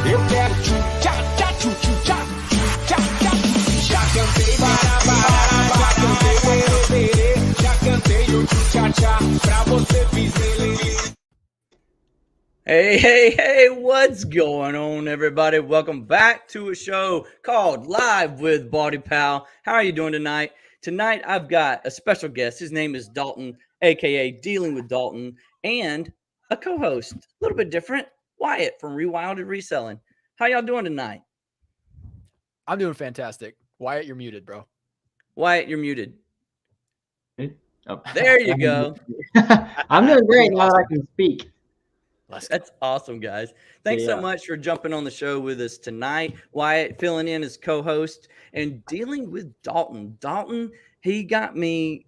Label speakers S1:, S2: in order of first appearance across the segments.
S1: Eu quero tchá, tchá. Já cantei barabara, já cantei lerê, já cantei o tchá, pra você fizer.
S2: Hey, what's going on, everybody? Welcome back to a show called Live with BaldyPal. How are you doing tonight? Tonight, I've got a special guest. His name is Dalton, aka Dealing with Dalton, and a co-host, a little bit different, Wyatt from Rewilded Reselling. How y'all doing tonight?
S3: I'm doing fantastic. Wyatt, you're muted, bro.
S2: Wyatt, you're muted.
S4: Oh.
S2: There you go.
S4: I'm doing great now that I can speak.
S2: That's awesome, guys. Thanks so much for jumping on the show with us tonight. Wyatt filling in as co-host and dealing with Dalton. Dalton, he got me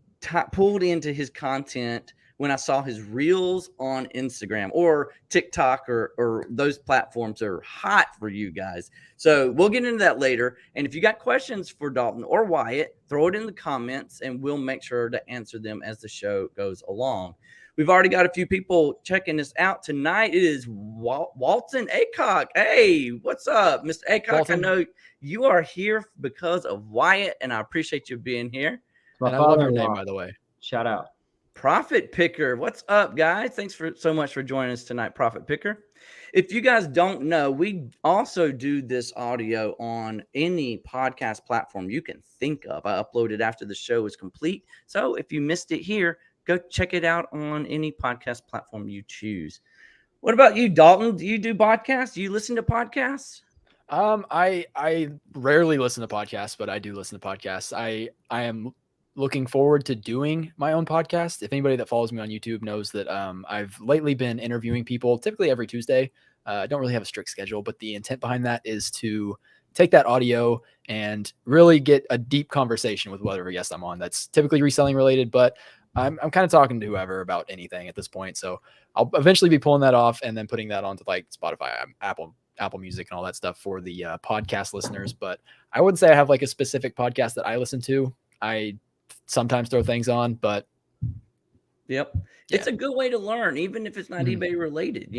S2: pulled into his content when I saw his reels on Instagram or TikTok or those platforms are hot for you guys. So we'll get into that later. And if you got questions for Dalton or Wyatt, throw it in the comments and we'll make sure to answer them as the show goes along. We've already got a few people checking us out tonight. It is Walton Acock. Hey, what's up, Mr. Acock?
S3: Walton.
S2: I know you are here because of Wyatt, and I appreciate you being here.
S4: My
S3: And I love your
S4: father-in-law.
S3: name, by the way.
S4: Shout out.
S2: Profit Picker. What's up, guys? Thanks so much for joining us tonight, Profit Picker. If you guys don't know, we also do this audio on any podcast platform you can think of. I upload it after the show is complete. So if you missed it here, go check it out on any podcast platform you choose. What about you, Dalton? Do you do podcasts? Do you listen to podcasts?
S3: I rarely listen to podcasts, but I do listen to podcasts. I am looking forward to doing my own podcast. If anybody that follows me on YouTube knows that I've lately been interviewing people, typically every Tuesday. I don't really have a strict schedule, but the intent behind that is to take that audio and really get a deep conversation with whatever guest I'm on. That's typically reselling related, but I'm kind of talking to whoever about anything at this point. So I'll eventually be pulling that off and then putting that onto like Spotify, Apple Music and all that stuff for the podcast listeners. But I wouldn't say I have like a specific podcast that I listen to. I sometimes throw things on, but
S2: yep. It's a good way to learn, even if it's not eBay related,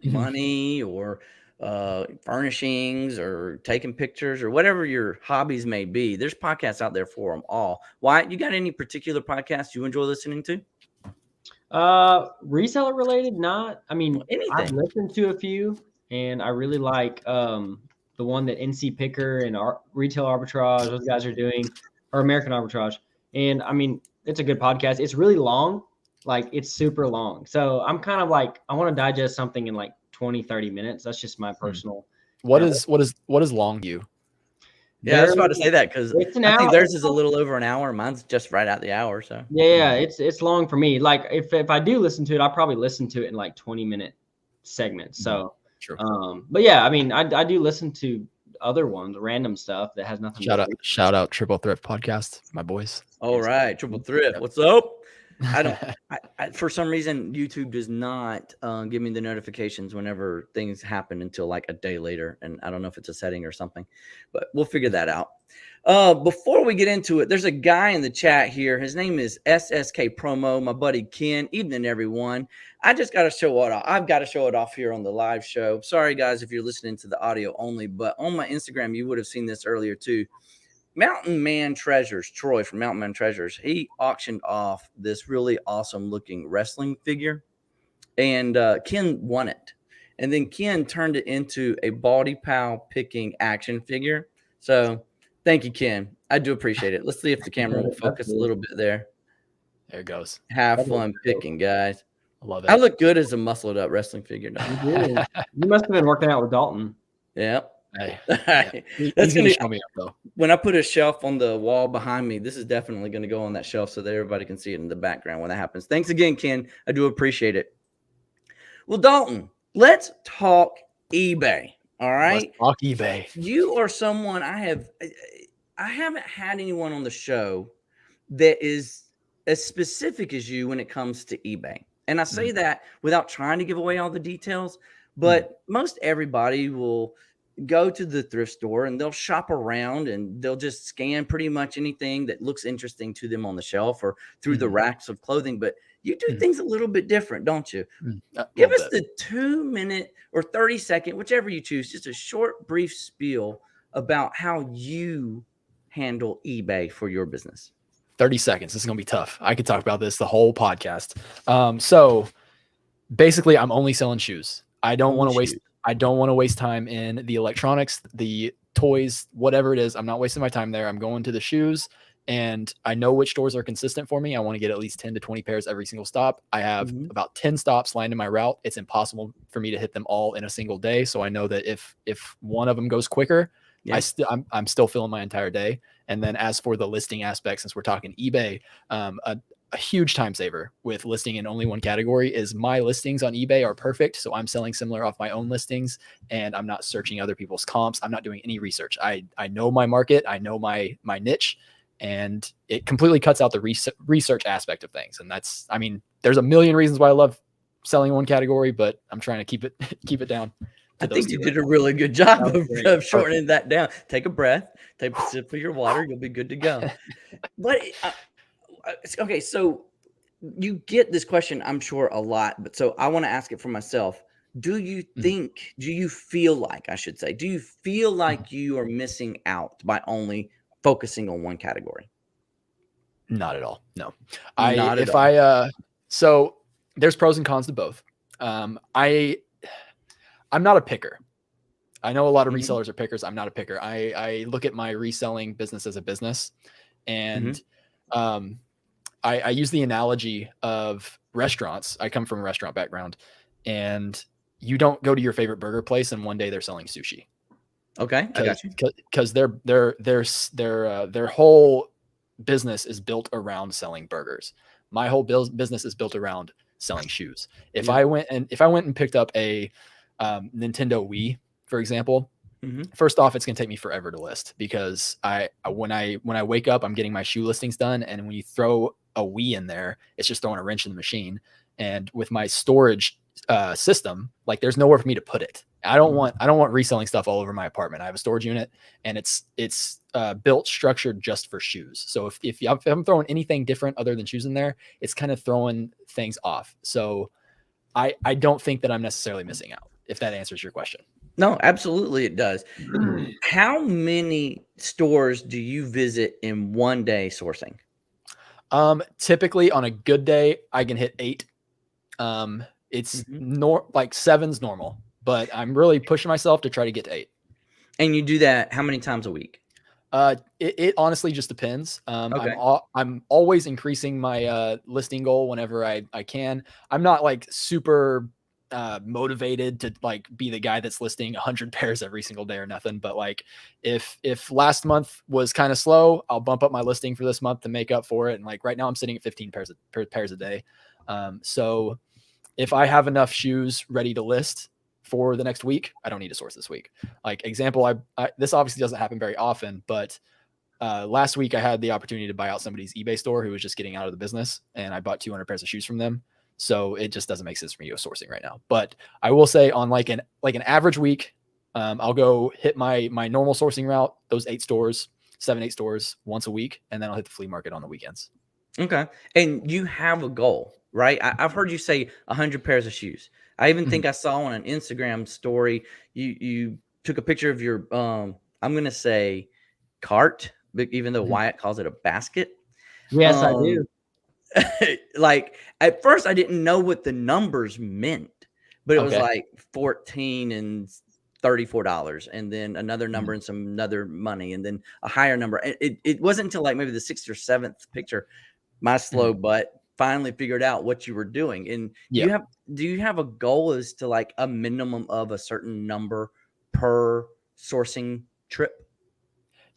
S2: money or furnishings or taking pictures or whatever your hobbies may be. There's podcasts out there for them all. Wyatt, you got any particular podcasts you enjoy listening to?
S4: Reseller related, not. I mean,
S2: anything.
S4: I've listened to a few, and I really like the one that NC Picker and Retail Arbitrage, those guys are doing, or American Arbitrage. And I mean, it's a good podcast. It's really long, like it's super long. So I'm kind of like, I want to digest something in like 20-30 minutes. That's just my personal.
S3: What is long to you?
S2: Yeah, I was about to say that because I think
S4: hour.
S2: theirs is a little over an hour. Mine's just right out the hour. So
S4: yeah, it's long for me. Like if I do listen to it, I'll probably listen to it in like 20-minute segments. So,
S3: True.
S4: But yeah, I mean, I do listen to other ones, random stuff that has nothing.
S3: Shout out Triple Thrift Podcast, my boys.
S2: All right, Triple Thrift. What's up? I for some reason YouTube does not give me the notifications whenever things happen until like a day later, and I don't know if it's a setting or something, but we'll figure that out. Before we get into it, there's a guy in the chat here. His name is SSK Promo, my buddy Ken. Evening, everyone. I just got to show it off. I've got to show it off here on the live show. Sorry, guys, if you're listening to the audio only, but on my Instagram, you would have seen this earlier too. Mountain Man Treasures, Troy from Mountain Man Treasures, he auctioned off this really awesome looking wrestling figure, and Ken won it. And then Ken turned it into a BaldyPal picking action figure. So thank you, Ken. I do appreciate it. Let's see if the camera will focus a little bit there.
S3: There it goes.
S2: Have fun picking, guys.
S3: I love it.
S2: I look good as a muscled up wrestling figure now.
S4: You must have been working out with Dalton.
S2: Yep.
S3: Hey,
S2: That's gonna
S3: show me up though.
S2: When I put a shelf on the wall behind me, this is definitely going to go on that shelf so that everybody can see it in the background when that happens. Thanks again, Ken. I do appreciate it. Well, Dalton, let's talk eBay. All right.
S3: Let's talk eBay.
S2: You are someone I haven't had anyone on the show that is as specific as you when it comes to eBay. And I say that without trying to give away all the details, but most everybody will go to the thrift store and they'll shop around and they'll just scan pretty much anything that looks interesting to them on the shelf or through the racks of clothing. But you do things a little bit different, don't you? Give us the 2-minute or 30-second, whichever you choose, just a short, brief spiel about how you handle eBay for your business.
S3: 30 seconds. This is going to be tough. I could talk about this the whole podcast. So basically I'm only selling shoes. I don't want to waste time in the electronics, the toys, whatever it is. I'm not wasting my time there. I'm going to the shoes, and I know which stores are consistent for me. I want to get at least 10 to 20 pairs every single stop. I have about 10 stops lined in my route. It's impossible for me to hit them all in a single day. So I know that if one of them goes quicker, I'm still filling my entire day. And then as for the listing aspect, since we're talking eBay, a huge time saver with listing in only one category is my listings on eBay are perfect. So I'm selling similar off my own listings, and I'm not searching other people's comps. I'm not doing any research. I know my market. I know my niche, and it completely cuts out the research aspect of things. And that's, I mean, there's a million reasons why I love selling one category, but I'm trying to keep it down.
S2: I think you did a really good job of shortening that down. Take a breath, take a sip of your water. You'll be good to go. But okay, so you get this question, I'm sure, a lot, but so I want to ask it for myself. Do you feel like you are missing out by only focusing on one category?
S3: Not at all. No. So there's pros and cons to both. I'm not a picker. I know a lot of resellers are pickers. I'm not a picker. I look at my reselling business as a business, and I use the analogy of restaurants. I come from a restaurant background, and you don't go to your favorite burger place and one day they're selling sushi.
S2: Okay, I got you.
S3: Because their whole business is built around selling burgers. My whole business is built around selling shoes. If I went and picked up a Nintendo Wii, for example, first off, it's going to take me forever to list, because when I wake up, I'm getting my shoe listings done, and when you throw a Wii in there, it's just throwing a wrench in the machine. And with my storage system, like, there's nowhere for me to put it. I don't want reselling stuff all over my apartment. I have a storage unit, and it's built structured just for shoes. So if I'm throwing anything different other than shoes in there, it's kind of throwing things off. So I don't think that I'm necessarily missing out, if that answers your question.
S2: No, absolutely it does. How many stores do you visit in one day sourcing?
S3: Typically on a good day, I can hit 8. It's like 7's normal, but I'm really pushing myself to try to get to 8.
S2: And you do that how many times a week?
S3: It honestly just depends.
S2: Okay.
S3: I'm always increasing my listing goal whenever I can. I'm not like super motivated to like be the guy that's listing 100 pairs every single day or nothing. But like if last month was kind of slow, I'll bump up my listing for this month to make up for it. And like right now I'm sitting at 15 pairs a day. So if I have enough shoes ready to list for the next week, I don't need to source this week. Like example, this obviously doesn't happen very often, but last week I had the opportunity to buy out somebody's eBay store who was just getting out of the business, and I bought 200 pairs of shoes from them. So it just doesn't make sense for me to go sourcing right now. But I will say on like an average week, I'll go hit my normal sourcing route, those 8 stores, 7-8 stores once a week, and then I'll hit the flea market on the weekends.
S2: Okay. And you have a goal, right? I've heard you say 100 pairs of shoes. I even think I saw on an Instagram story, you took a picture of your, I'm going to say cart, but even though Wyatt calls it a basket.
S4: Yes, I do.
S2: Like at first I didn't know what the numbers meant, but it was like $14 and $34, and then another number and some other money, and then a higher number. It wasn't until like maybe the 6th or 7th picture, my slow butt finally figured out what you were doing. And do you have a goal as to like a minimum of a certain number per sourcing trip?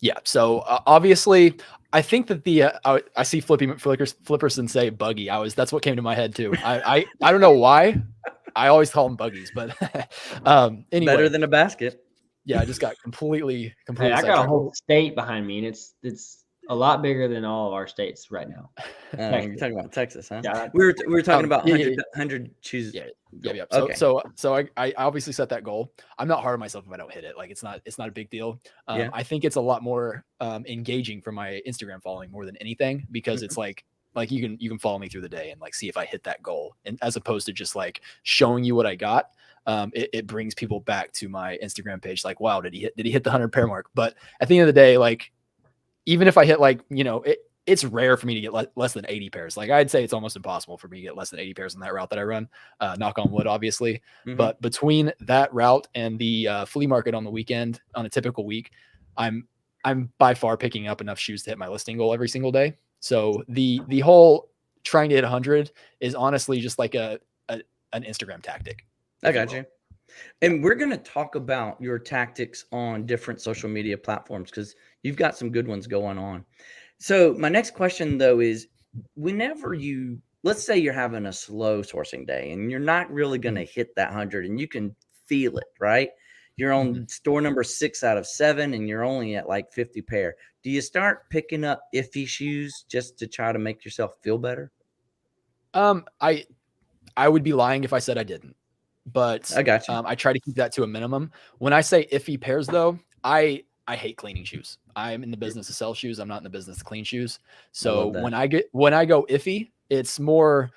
S3: Yeah. So obviously, I think that I see Flipperson say buggy. That's what came to my head too. I don't know why. I always call them buggies, but anyway,
S2: better than a basket.
S3: Yeah, I just got completely.
S4: Hey, I got a whole state behind me, and it's a lot bigger than all of our states right now.
S2: You're
S4: Texas.
S2: talking about Texas, huh?
S4: Yeah,
S2: We were talking about
S3: yeah,
S2: 100 shoes.
S3: Yeah.
S2: Okay.
S3: So I obviously set that goal. I'm not hard on myself if I don't hit it. Like it's not a big deal.
S2: Yeah.
S3: I think it's a lot more engaging for my Instagram following more than anything, because it's like you can follow me through the day and like see if I hit that goal, and as opposed to just like showing you what I got. It brings people back to my Instagram page. Like, wow, did he hit the 100 pair mark? But at the end of the day, like, even if I hit like, it's rare for me to get less than 80 pairs. Like I'd say it's almost impossible for me to get less than 80 pairs on that route that I run, knock on wood, obviously. But between that route and the flea market on the weekend, on a typical week, I'm by far picking up enough shoes to hit my listing goal every single day. So the whole trying to hit 100 is honestly just like an Instagram tactic.
S2: I got you. And we're going to talk about your tactics on different social media platforms, because you've got some good ones going on. So my next question, though, is whenever let's say you're having a slow sourcing day and you're not really going to hit that 100 and you can feel it, right? You're on store number 6 out of 7 and you're only at like 50 pair. Do you start picking up iffy shoes just to try to make yourself feel better?
S3: I would be lying if I said I didn't. But
S2: I got you.
S3: I try to keep that to a minimum. When I say iffy pairs, though, I hate cleaning shoes. I'm in the business to sell shoes. I'm not in the business to clean shoes. So when I go iffy, it's more.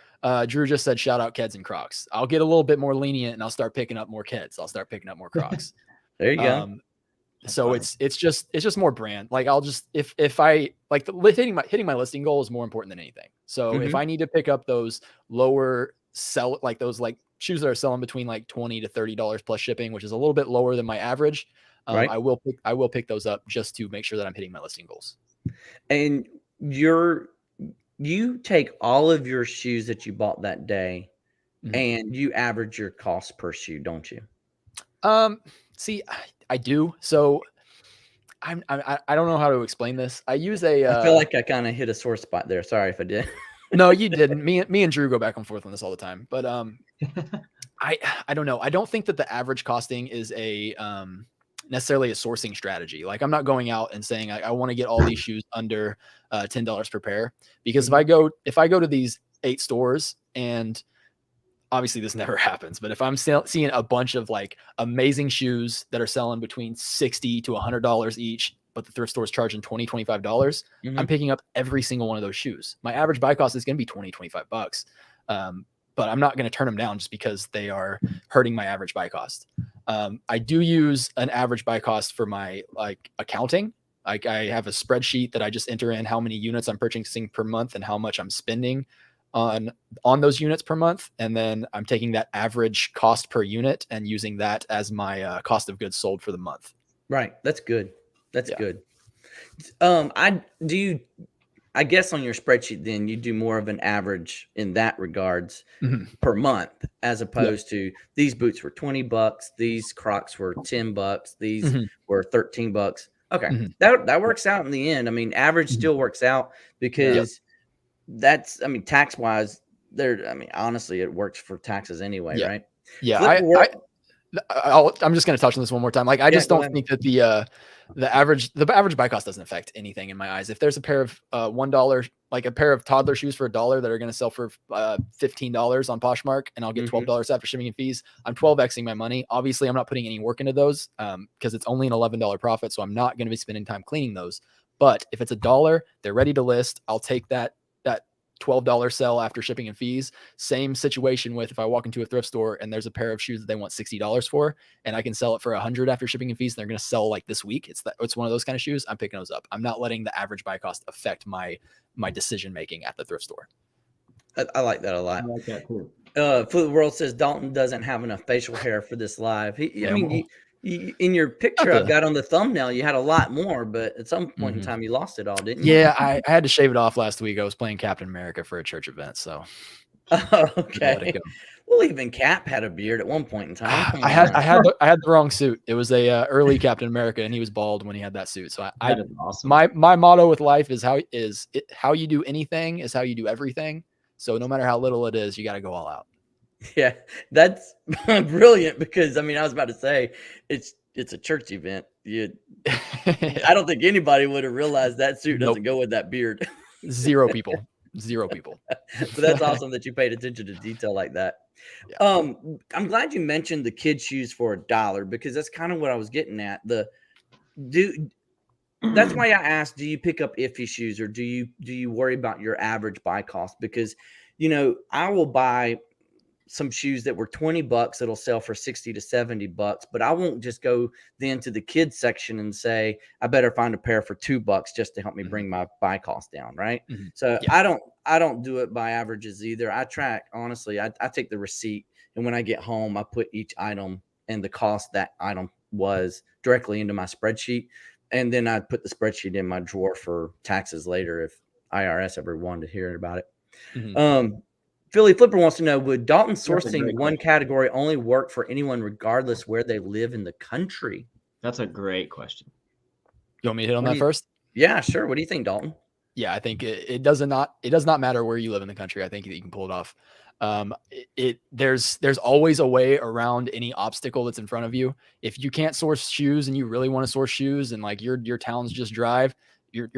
S3: Drew just said, shout out Keds and Crocs. I'll get a little bit more lenient and I'll start picking up more Keds. I'll start picking up more Crocs.
S2: There you go.
S3: So funny. it's just more brand. Like I'll just if I like hitting my listing goal is more important than anything. So if I need to pick up those lower those shoes that are selling between like $20 to $30 plus shipping, which is a little bit lower than my average, right. I will pick those up just to make sure that I'm hitting my listing goals.
S2: And you take all of your shoes that you bought that day and you average your cost per shoe, don't you?
S3: See, I do. So I don't know how to explain this. I use
S2: I feel like I kind of hit a sore spot there. Sorry if I did.
S3: No, you didn't. Me and Drew go back and forth on this all the time. But I don't know. I don't think that the average costing is a necessarily a sourcing strategy. Like I'm not going out and saying I want to get all these shoes under $10 per pair, because if I go to these 8 stores, and obviously this never happens, but if I'm seeing a bunch of like amazing shoes that are selling between $60 to $100 each, but the thrift store is charging $20, $25, I'm picking up every single one of those shoes. My average buy cost is going to be $20, $25. But I'm not going to turn them down just because they are hurting my average buy cost. I do use an average buy cost for my like accounting. Like I have a spreadsheet that I just enter in how many units I'm purchasing per month and how much I'm spending on those units per month. And then I'm taking that average cost per unit and using that as my cost of goods sold for the month.
S2: Right. That's good. That's good. I guess on your spreadsheet, then you do more of an average in that regards per month, as opposed to these boots were $20, these Crocs were $10, these were $13. Okay. That works out in the end. I mean, average still works out because that's, I mean, tax wise honestly, it works for taxes anyway. Right.
S3: Yeah. I'm just going to touch on this one more time. Like, I just don't think that the average buy cost doesn't affect anything in my eyes. If there's a pair of $1, like a pair of toddler shoes for $1 that are going to sell for $15 on Poshmark, and I'll get $12 after shipping and fees, I'm 12xing my money. Obviously, I'm not putting any work into those because it's only an $11 profit, so I'm not going to be spending time cleaning those. But if it's $1, they're ready to list. I'll take that $12 sell after shipping and fees. Same situation with if I walk into a thrift store and there's a pair of shoes that they want $60 for, and I can sell it for $100 after shipping and fees, and they're going to sell like this week. It's one of those kind of shoes. I'm picking those up. I'm not letting the average buy cost affect my decision making at the thrift store.
S2: I like that a lot.
S4: I like that too.
S2: Food World says Dalton doesn't have enough facial hair for this live. You, in your picture I've got on the thumbnail, you had a lot more, but at some point in time you lost it all, didn't you?
S3: Yeah, I had to shave it off last week. I was playing Captain America for a church event, so.
S2: Okay. Well, even Cap had a beard at one point in time.
S3: I had the wrong suit. It was a early Captain America, and he was bald when he had that suit. So
S4: that is awesome.
S3: My motto with life is how you do anything is how you do everything. So no matter how little it is, you got to go all out.
S2: Yeah, that's brilliant, because I mean, I was about to say it's a church event. I don't think anybody would have realized that suit doesn't
S3: Nope.
S2: go with that beard.
S3: Zero people.
S2: But that's awesome that you paid attention to detail like that.
S3: Yeah.
S2: I'm glad you mentioned the kid shoes for $1 because that's kind of what I was getting at. That's why I asked, do you pick up iffy shoes or do you worry about your average buy cost? Because, I will buy some shoes that were $20 that'll sell for $60 to $70, but I won't just go then to the kids section and say, I better find a pair for $2 just to help me bring my buy cost down. Right. So
S3: Yeah.
S2: I don't do it by averages either. I track, honestly, I take the receipt, and when I get home, I put each item and the cost that item was directly into my spreadsheet. And then I put the spreadsheet in my drawer for taxes later if IRS ever wanted to hear about it. Philly Flipper wants to know, would Dalton sourcing one category only work for anyone regardless where they live in the country?
S4: That's a great question.
S3: You want me to hit on that first?
S2: Yeah, sure. What do you think, Dalton?
S3: Yeah, I think it does not matter where you live in the country. I think that you can pull it off. There's always a way around any obstacle that's in front of you. If you can't source shoes and you really want to source shoes and like your town's just your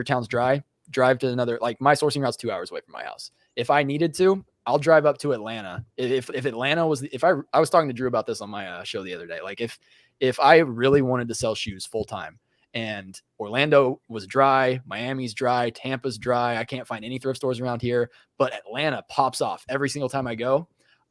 S3: town's dry, drive to another, like my sourcing route's 2 hours away from my house. If I needed to, I'll drive up to Atlanta. If Atlanta was, I was talking to Drew about this on my show the other day. Like if I really wanted to sell shoes full time and Orlando was dry, Miami's dry, Tampa's dry, I can't find any thrift stores around here, but Atlanta pops off every single time I go,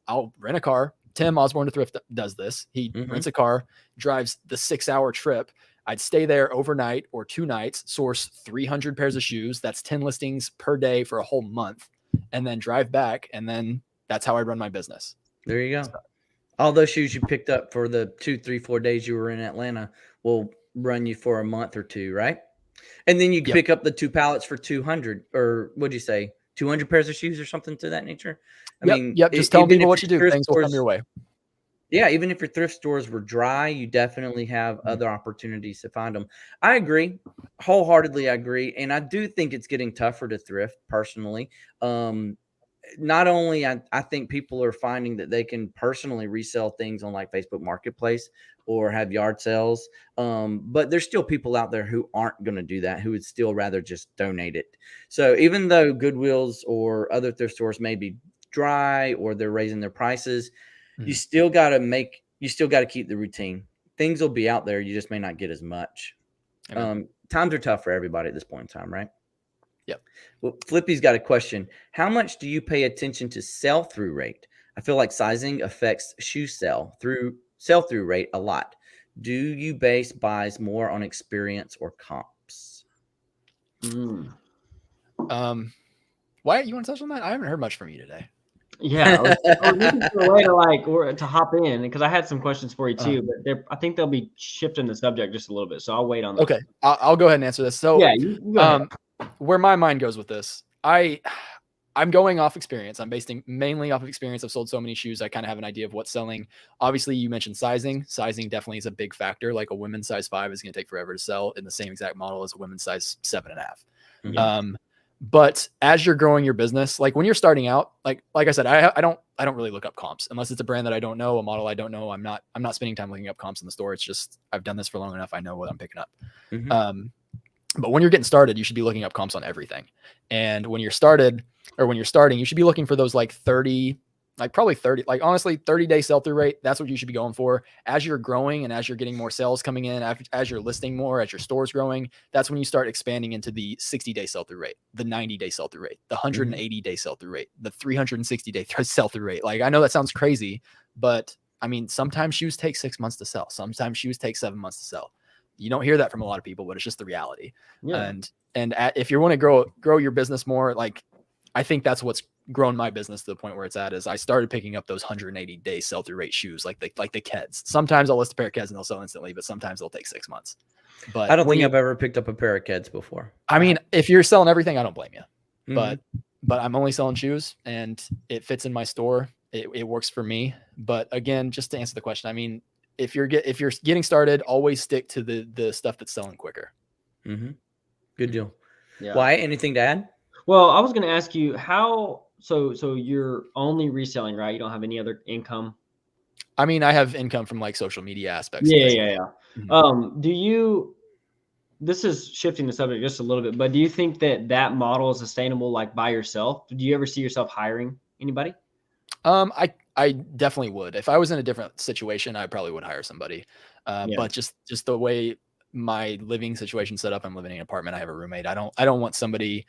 S3: I'll rent a car. Tim Osborne to Thrift does this. He rents a car, drives the 6-hour trip. I'd stay there overnight or 2 nights, source 300 pairs of shoes. That's 10 listings per day for a whole month, and then drive back. And then that's how I run my business.
S2: There you go. All those shoes you picked up for the 2, 3, 4 days you were in Atlanta will run you for a month or two, right? And then you pick up the 2 pallets for 200, or what'd you say? 200 pairs of shoes or something to that nature. I mean,
S3: just tell people what you do. Things will come your way.
S2: Yeah, even if your thrift stores were dry, you definitely have other opportunities to find them. I agree. Wholeheartedly, I agree. And I do think it's getting tougher to thrift personally. Not only, I think people are finding that they can personally resell things on like Facebook Marketplace or have yard sales. But there's still people out there who aren't going to do that, who would still rather just donate it. So even though Goodwills or other thrift stores may be dry or they're raising their prices, you still got to keep the routine. Things will be out there. You just may not get as much. Times are tough for everybody at this point in time, right?
S3: Yep.
S2: Well, Flippy's got a question. How much do you pay attention to sell-through rate? I feel like sizing affects shoe sell-through rate a lot. Do you base buys more on experience or comps?
S3: Why you want to touch on that? I haven't heard much from you today.
S4: Yeah, I was looking for a way to hop in because I had some questions for you too, but I think they'll be shifting the subject just a little bit, so I'll wait on that.
S3: Okay, I'll go ahead and answer this. So
S4: yeah, you go ahead.
S3: Where my mind goes with this, I'm going off experience. I'm basing mainly off of experience. I've sold so many shoes. I kind of have an idea of what's selling. Obviously, you mentioned sizing. Sizing definitely is a big factor. Like a women's size 5 is going to take forever to sell in the same exact model as a women's size 7.5. But as you're growing your business, like when you're starting out, like I said, I don't really look up comps unless it's a brand that I don't know, a model I don't know. I'm not spending time looking up comps in the store. It's just, I've done this for long enough. I know what I'm picking up. But when you're getting started, you should be looking up comps on everything. And when you're starting, you should be looking for those like 30, like probably 30, like honestly, 30-day sell-through rate. That's what you should be going for. As you're growing and as you're getting more sales coming in, as you're listing more, as your store's growing, that's when you start expanding into the 60-day sell-through rate, the 90-day sell-through rate, the 180-day sell-through rate, the 360-day sell-through rate. Like I know that sounds crazy, but I mean, sometimes shoes take 6 months to sell. Sometimes shoes take 7 months to sell. You don't hear that from a lot of people, but it's just the reality. Yeah. And if you want to grow your business more, like I think that's what's grown my business to the point where it's at is I started picking up those 180-day sell-through rate shoes, like the Keds. Sometimes I'll list a pair of Keds and they'll sell instantly, but sometimes they'll take 6 months. But
S2: I don't think I've ever picked up a pair of Keds before.
S3: I mean, if you're selling everything, I don't blame you. But I'm only selling shoes and it fits in my store. It works for me. But again, just to answer the question, I mean, if you're getting started, always stick to the stuff that's selling quicker.
S2: Good deal.
S4: Yeah.
S2: Why? Anything to add?
S4: Well, I was going to ask you how. So you're only reselling, right? You don't have any other income.
S3: I mean, I have income from like social media aspects.
S4: Yeah. Do this is shifting the subject just a little bit, but do you think that model is sustainable, like by yourself? Do you ever see yourself hiring anybody?
S3: I definitely would. If I was in a different situation, I probably would hire somebody. But just the way my living situation set up, I'm living in an apartment. I have a roommate. I don't want somebody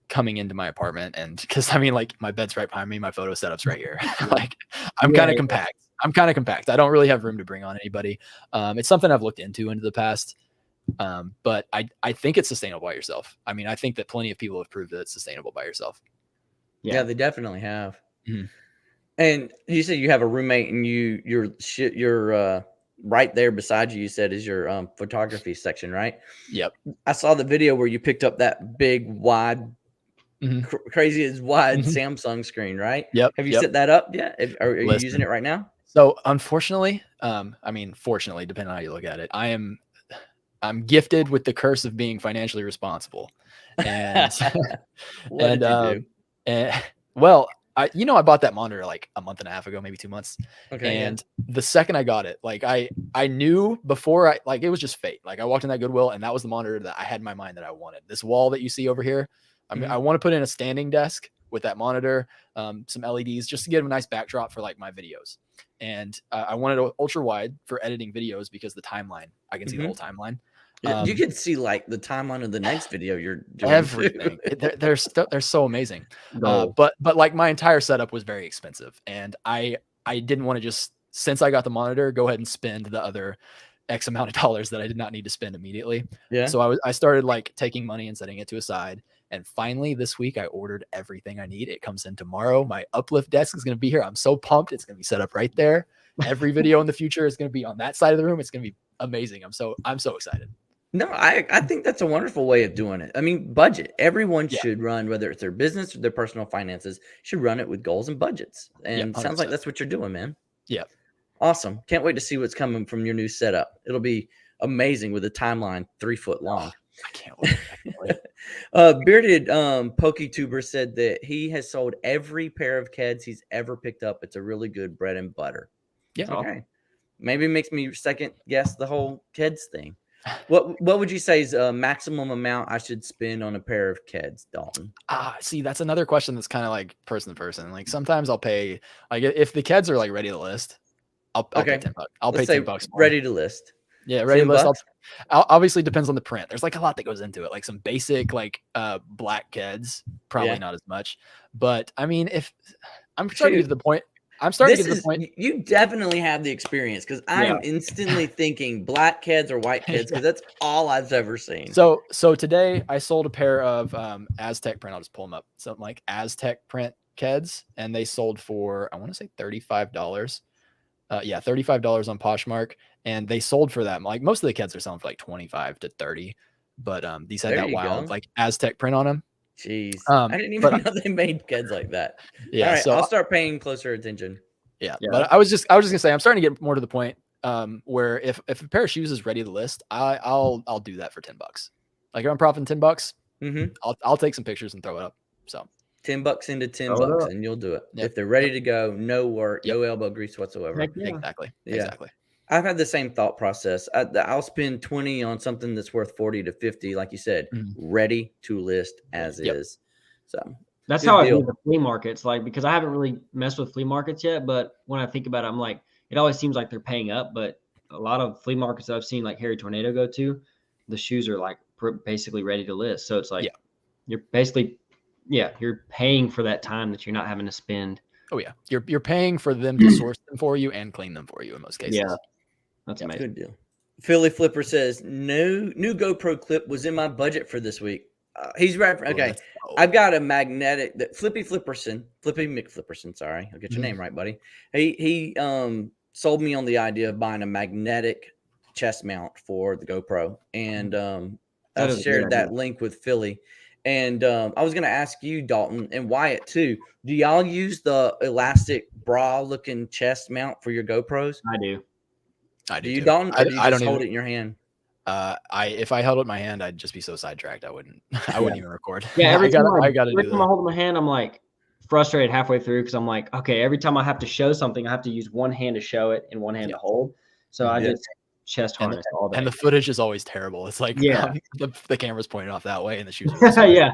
S3: coming into my apartment, and because I mean, like, my bed's right behind me, my photo setup's right here. Like, I'm kind of compact. I don't really have room to bring on anybody. It's something I've looked into the past. But I think it's sustainable by yourself. I mean, I think that plenty of people have proved that it's sustainable by yourself.
S2: Yeah, they definitely have.
S3: Mm-hmm.
S2: And you said you have a roommate, and you're right there beside you. You said is your photography section, right?
S3: Yep.
S2: I saw the video where you picked up that big wide, crazy as wide Samsung screen, right?
S3: Yep.
S2: Have you set that up yet? Are you using it right now?
S3: So unfortunately, I mean, fortunately, depending on how you look at it, I'm gifted with the curse of being financially responsible. And
S2: what did you do?
S3: Well, I bought that monitor like a month and a half ago, maybe 2 months.
S2: Okay.
S3: And the second I got it, like I knew before it was just fate. Like, I walked in that Goodwill, and that was the monitor that I had in my mind that I wanted. This wall that you see over here, I mean, I want to put in a standing desk with that monitor, some LEDs, just to get a nice backdrop for like my videos. And I wanted an ultra wide for editing videos because the timeline, I can see the whole timeline.
S2: You can see like the timeline of the next video you're doing.
S3: Everything. They're so amazing. But like, my entire setup was very expensive, and I didn't want to just, since I got the monitor, go ahead and spend the other X amount of dollars that I did not need to spend immediately. Yeah. So I started like taking money and setting it to a side. And finally this week I ordered everything I need. It comes in tomorrow. My uplift desk is going to be here. I'm so pumped. It's going to be set up right there. Every video in the future is going to be on that side of the room. It's going to be amazing. I'm so excited.
S2: No, I think that's a wonderful way of doing it. I mean, budget. Everyone should run, whether it's their business or their personal finances, should run it with goals and budgets. And it sounds like that's what you're doing, man.
S3: Yeah.
S2: Awesome. Can't wait to see what's coming from your new setup. It'll be amazing with a timeline 3 foot long.
S3: I can't wait.
S2: Bearded PokeTuber said that he has sold every pair of Keds he's ever picked up. It's a really good bread and butter.
S3: Yeah.
S2: Okay. Maybe it makes me second guess the whole Keds thing. What would you say is a maximum amount I should spend on a pair of Keds, Dalton?
S3: See, that's another question that's kind of like person to person. Like, sometimes I'll pay, like, if the Keds are like ready to list, I'll pay $10. I'll pay $10 more.
S2: Ready to list.
S3: Yeah, ready to list. Obviously depends on the print. There's like a lot that goes into it. Like some basic like black Keds, probably not as much. But I mean, if I'm starting to get to the point.
S2: You definitely have the experience, because I'm instantly thinking black Keds or white Keds, because that's all I've ever seen.
S3: So today I sold a pair of Aztec print. I'll just pull them up. Something like Aztec print Keds, and they sold for, I want to say $35. $35 on Poshmark, and they sold for that. Like, most of the Keds are selling for like 25 to 30, but these had that wild like Aztec print on them.
S2: Jeez, I didn't even know they made Keds like that.
S3: Yeah,
S2: all right,
S3: so
S2: I'll start paying closer attention.
S3: Yeah, but I was just gonna say, I'm starting to get more to the point where if a pair of shoes is ready to list, I'll do that for $10. Like, if I'm profiting $10, I'll take some pictures and throw it up. So
S2: $10 into $10, and you'll do it. If they're ready to go, no work, no elbow grease whatsoever.
S3: Exactly.
S2: I've had the same thought process. I'll spend 20 on something that's worth 40 to 50, like you said, ready to list as is. So
S4: that's how I do the flea markets. Like, because I haven't really messed with flea markets yet, but when I think about it, I'm like, it always seems like they're paying up. But a lot of flea markets that I've seen, like Harry Tornado go to, the shoes are like basically ready to list. So it's like you're basically you're paying for that time that you're not having to spend.
S3: Oh yeah, you're paying for them to source them for you and clean them for you in most cases.
S4: Yeah, that's amazing.
S2: Good deal. Philly Flipper says new GoPro clip was in my budget for this week. He's right. Okay, I've got a magnetic that Flippy McFlipperson. Sorry, I'll get your name right, buddy. He sold me on the idea of buying a magnetic chest mount for the GoPro, and I shared that link with Philly. And I was going to ask you, Dalton, and Wyatt too. Do y'all use the elastic bra-looking chest mount for your GoPros?
S4: I do.
S2: Do you, Dalton? Or do you just hold it in your hand?
S3: If I held it in my hand, I'd just be so sidetracked. I wouldn't even record.
S4: Yeah, every time I
S3: hold it in
S4: my hand, I'm like frustrated halfway through, because I'm like, okay, every time I have to show something, I have to use one hand to show it and one hand to hold. So I just chest harness all day.
S3: And the footage is always terrible. It's like
S4: Yeah.
S3: the camera's pointing off that way and the shoes are
S4: yeah.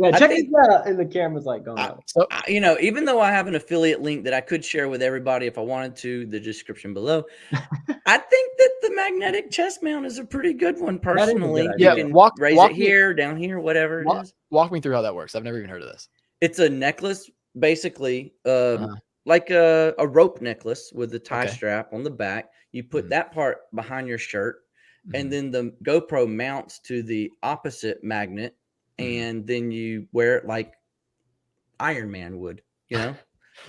S2: I
S4: Check
S2: think-
S4: this out, and the camera's like going out.
S3: So
S2: You know, even though I have an affiliate link that I could share with everybody if I wanted to, the description below, I think that the magnetic chest mount is a pretty good one personally.
S4: good
S2: You
S3: idea.
S2: can
S3: Yeah,
S2: raise
S3: walk
S2: it
S3: me-
S2: here, down here, whatever it is.
S3: walk me through how that works. I've never even heard of this.
S2: It's a necklace, basically,
S3: Uh-huh.
S2: like a rope necklace with a tie
S3: Okay.
S2: strap on the back. You put
S3: Mhm.
S2: that part behind your shirt,
S3: Mhm.
S2: and then the GoPro mounts to the opposite magnet,
S3: Mhm.
S2: and then you wear it like Iron Man would, you know,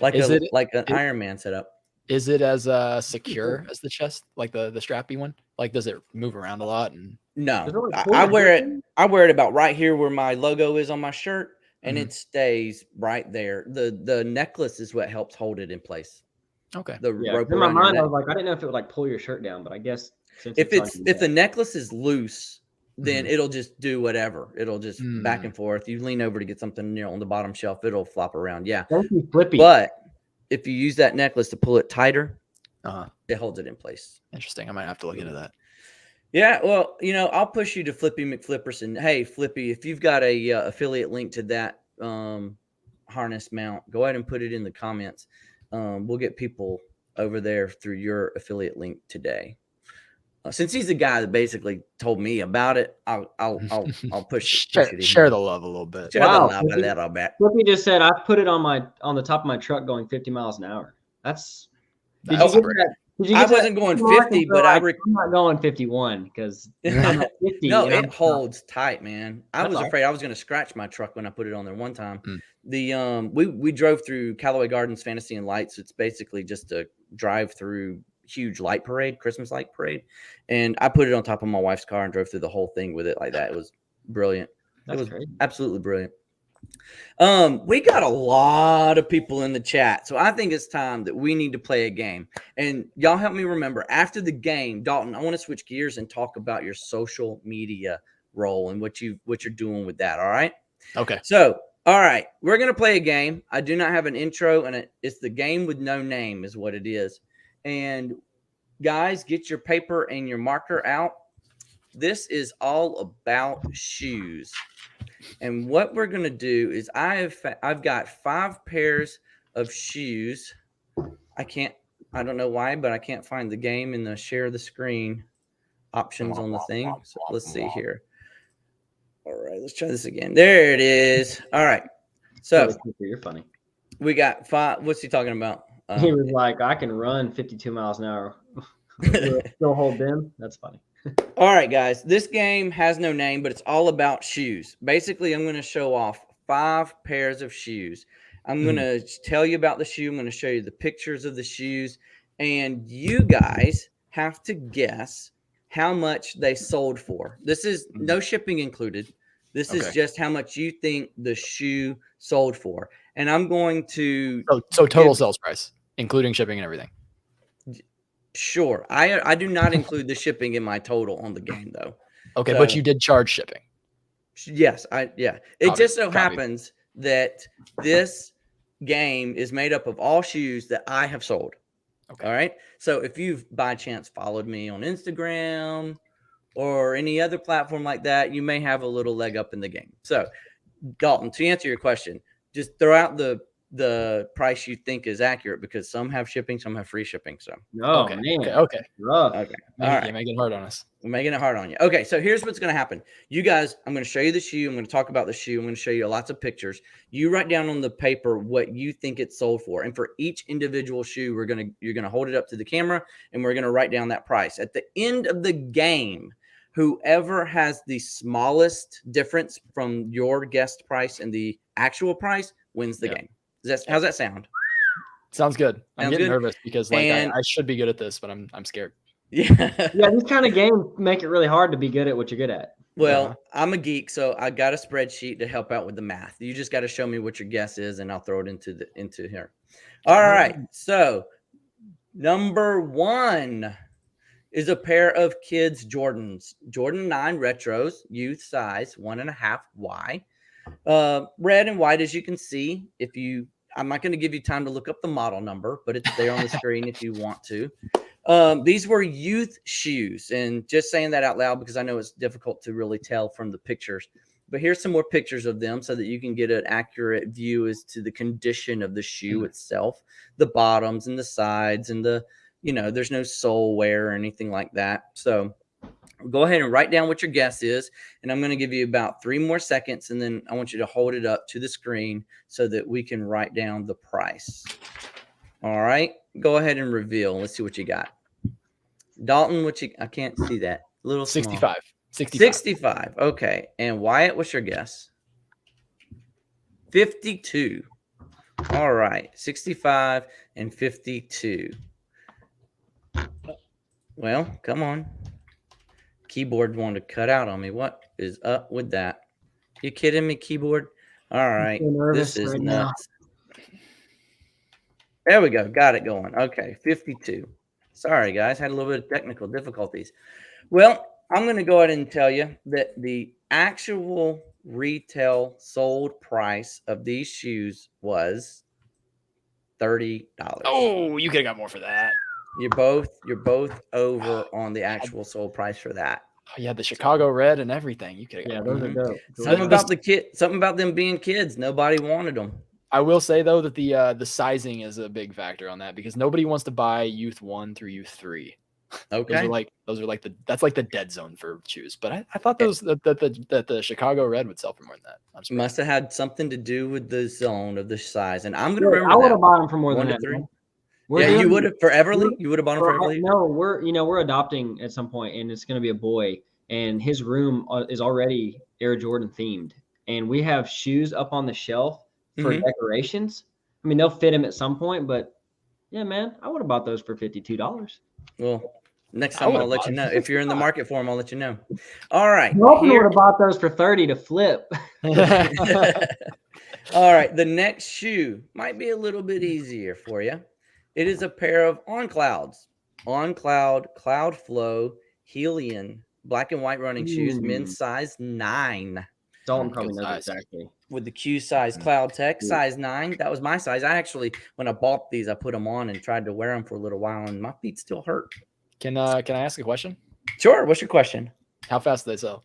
S2: like
S3: Is it-
S2: like an
S3: it-
S2: Iron Man setup.
S3: Is it as secure as the chest, like the strappy one? Like, does it move around a lot? And
S2: No,
S4: Does it like
S2: I
S4: pull your
S2: wear
S4: grip
S2: it.
S4: in?
S2: I wear it about right here where my logo is on my shirt, and
S3: Mhm.
S2: it stays right there. The necklace is what helps hold it in place.
S3: okay,
S2: The
S4: Yeah,
S2: rope
S4: in my
S2: around your
S4: mind, I
S2: neck.
S4: was like, I didn't know if it would like pull your shirt down, but I guess since
S2: If
S4: on
S2: it's
S4: your
S2: if the
S4: neck-
S2: necklace is loose, then
S3: Mhm.
S2: it'll just do whatever. It'll just back
S3: Mm.
S2: and forth. You lean over to get something, you know, on the bottom shelf, it'll flop around. Yeah,
S4: Thank you, Flippy.
S2: but if you use that necklace to pull it tighter,
S3: uh-huh.
S2: it holds it in place.
S3: Interesting. I might have to look into that.
S2: Yeah, well, you know, I'll push you to Flippy McFlipperson. Hey, Flippy, if you've got a affiliate link to that harness mount, go ahead and put it in the comments. We'll get people over there through your affiliate link today. Since he's the guy that basically told me about it, I'll push it to
S3: Share
S2: him.
S3: the love a little bit.
S2: Share
S4: Wow,
S2: the love a
S4: Flippy.
S2: little bit.
S4: Flippy just said I put it on the top of my truck going 50 miles an hour. That's did
S3: That's
S4: you get
S3: great.
S4: that? Did you
S2: I
S4: get that
S2: wasn't going
S4: mark
S2: 50,
S4: and
S2: but
S4: feel
S2: I
S4: like, I'm not going 51 because I'm at 50.
S2: No,
S4: and I'm
S2: it holds tight, man. I
S4: That's
S2: was
S4: all.
S2: afraid I was going to scratch my truck when I put it on there one time.
S3: Mm.
S2: The we drove through Callaway Gardens Fantasy and Lights. It's basically just a drive through huge light parade, Christmas light parade, and I put it on top of my wife's car and drove through the whole thing with it like that. It was brilliant.
S4: That's
S2: it was
S4: crazy.
S2: absolutely brilliant. We got a lot of people in the chat, so I think it's time that we need to play a game. And y'all help me remember, after the game, Dalton, I want to switch gears and talk about your social media role and what you're doing with that. All right.
S3: Okay.
S2: So, all right, we're gonna play a game. I do not have an intro, and it's the game with no name, is what it is. And guys, get your paper and your marker out. This is all about shoes. And what we're going to do is I've got 5 pairs of shoes. I don't know why, but I can't find the game in the share the screen options on the thing. So let's see here. All right, let's try this again. There it is. All right. So
S4: You're funny.
S2: we got 5. What's he talking about?
S4: He was like, I can run 52 miles an hour. Still hold them. That's funny.
S2: All right, guys, this game has no name, but it's all about shoes. Basically, I'm going to show off 5 pairs of shoes. I'm going to tell you about the shoe. I'm going to show you the pictures of the shoes, and you guys have to guess how much they sold for. This is no shipping included. This is just how much you think the shoe sold for. And I'm going to
S3: So total sales price, including shipping and everything.
S2: Sure. I do not include the shipping in my total on the game, though.
S3: Okay,
S2: So-
S3: but you did charge shipping.
S2: Yes, It just so
S3: Copy.
S2: happens that this game is made up of all shoes that I have sold.
S3: Okay.
S2: All right. So if you've by chance followed me on Instagram or any other platform like that, you may have a little leg up in the game. So, Dalton, to answer your question, just throw out the price you think is accurate, because some have shipping, some have free shipping. So,
S4: Oh,
S3: okay.
S4: man.
S3: Okay.
S4: Rough.
S2: okay.
S3: All
S2: All
S3: right.
S2: right.
S3: You make it hard on us.
S2: We're making it hard on you. Okay, so here's what's going to happen. You guys, I'm going to show you the shoe. I'm going to talk about the shoe. I'm going to show you lots of pictures. You write down on the paper what you think it's sold for. And for each individual shoe, you're going to hold it up to the camera, and we're going to write down that price. At the end of the game, whoever has the smallest difference from your guessed price and the actual price wins the game. How's that sound?
S3: Sounds good. I'm
S2: Sounds
S3: getting
S2: good.
S3: nervous because like
S2: And-
S3: I should be good at this, but I'm scared.
S2: Yeah.
S4: Yeah, these kind of games make it really hard to be good at what you're good at.
S2: Well, I'm a geek, so I got a spreadsheet to help out with the math. You just got to show me what your guess is, and I'll throw it into here. All right. So number 1 is a pair of kids Jordans, Jordan 9 retros, youth size 1.5Y, red and white, as you can see. I'm not going to give you time to look up the model number, but it's there on the screen if you want to. These were youth shoes, and just saying that out loud because I know it's difficult to really tell from the pictures. But here's some more pictures of them so that you can get an accurate view as to the condition of the shoe itself, the bottoms and the sides, and there's no sole wear or anything like that. So go ahead and write down what your guess is, and I'm going to give you about 3 more seconds, and then I want you to hold it up to the screen so that we can write down the price. All right, go ahead and reveal. Let's see what you got. Dalton, I can't see that. A little
S3: 65.
S2: small. 65. Okay. And Wyatt, what's your guess? 52. All right. 65 and 52. Well, come on. Keyboard wanted to cut out on me. What is up with that? You kidding me, keyboard? All right. This is nuts. There we go. Got it going. Okay. 52. Sorry, guys. Had a little bit of technical difficulties. Well, I'm going to go ahead and tell you that the actual retail sold price of these shoes was $30.
S3: Oh, you could have got more for that.
S2: You're both over on the actual sold price for that.
S3: Oh, you had the Chicago red and everything. You could have got
S4: those are dope.
S2: Something about them being kids. Nobody wanted them.
S3: I will say though that the sizing is a big factor on that because nobody wants to buy youth 1 through youth 3.
S2: Okay.
S3: Those are like that's like the dead zone for shoes. But I thought that the Chicago red would sell for more than that.
S2: Must have had something to do with the zone of the size. And I'm gonna remember.
S4: I would have bought them for more than that.
S2: 3. You would have for Everly. You would have bought them for Everly.
S4: No, we're adopting at some point, and it's gonna be a boy, and his room is already Air Jordan themed, and we have shoes up on the shelf for decorations. I mean, they'll fit him at some point, but yeah, man, I would have bought those for $52.
S2: Well. Next time I'll let you know. If you're in the market for them, I'll let you know. All right.
S4: Dalton would have bought those for $30 to flip.
S2: All right. The next shoe might be a little bit easier for you. It is a pair of On Cloud Cloud Flow Helion black and white running shoes, men's size 9.
S4: Dalton probably knows exactly.
S2: With the Q size Cloud Tech size 9. That was my size. I actually, when I bought these, I put them on and tried to wear them for a little while, and my feet still hurt.
S3: Can I ask a question?
S2: Sure. What's your question?
S3: How fast did they sell?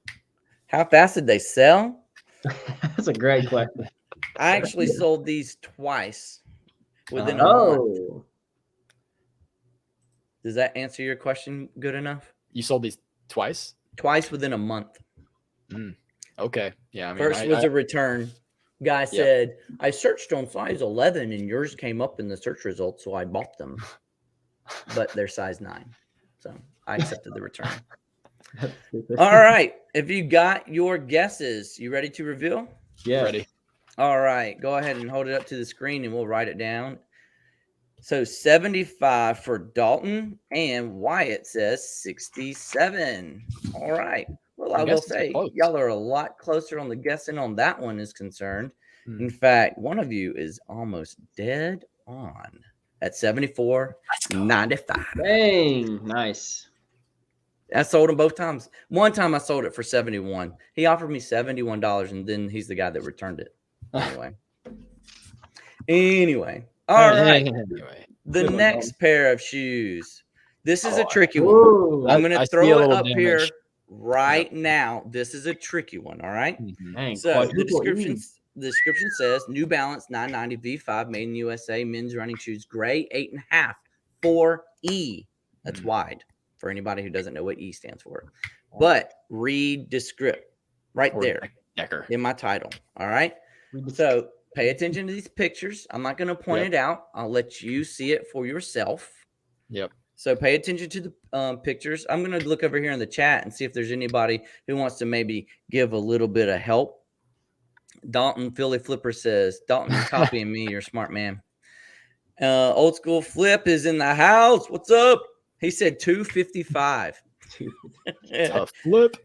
S2: How fast did they sell?
S4: That's a great question.
S2: I actually sold these twice within a month. Does that answer your question good enough?
S3: You sold these twice?
S2: Twice within a month.
S3: Okay. Yeah. I mean,
S2: First was a return. Guy said, I searched on size 11 and yours came up in the search results, so I bought them. But they're size 9. So I accepted the return. All right. If you got your guesses, you ready to reveal?
S4: Yeah.
S3: Ready.
S2: All right. Go ahead and hold it up to the screen and we'll write it down. So 75 for Dalton, and Wyatt says 67. All right. Well, I will say y'all are a lot closer on the guessing on that one is concerned. In fact, one of you is almost dead on. At 74.95.
S4: Dang, nice.
S2: I sold them both times. One time I sold it for 71. He offered me $71, and then he's the guy that returned it. Anyway. All right. The next pair of shoes. This is a tricky one. I'm going to throw it up here right now. This is a tricky one. All right. So the description says New Balance 990 V5 made in USA men's running shoes, gray 8.5 4E. That's wide for anybody who doesn't know what E stands for. But read the script right there in my title. All right. So pay attention to these pictures. I'm not going to point it out. I'll let you see it for yourself.
S3: Yep.
S2: So pay attention to the pictures. I'm going to look over here in the chat and see if there's anybody who wants to maybe give a little bit of help. Dalton Philly Flipper says, Dalton, you're copying me. You're a smart man. Old School Flip is in the house. What's up? He said 255.
S3: Tough flip.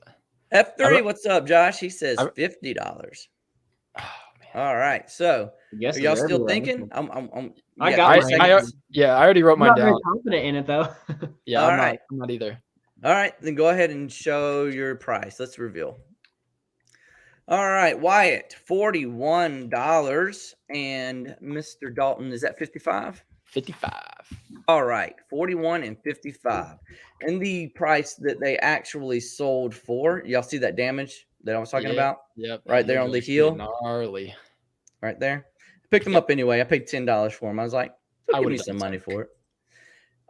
S2: F3, what's up, Josh? He says $50. Oh, man. All right. So are y'all still thinking?
S3: I already wrote mine down.
S4: I'm not very confident in it, though.
S3: Yeah,
S2: All
S3: I'm
S2: right.
S3: not either.
S2: All right. Then go ahead and show your price. Let's reveal. All right, Wyatt, $41. And Mr. Dalton, is that 55?
S3: 55.
S2: All right, 41 and 55. And the price that they actually sold for, y'all see that damage that I was talking about?
S3: Yep.
S2: Right there on the heel.
S3: Gnarly.
S2: Right there. Picked them up anyway. I paid $10 for them. I was like, give me some money for it.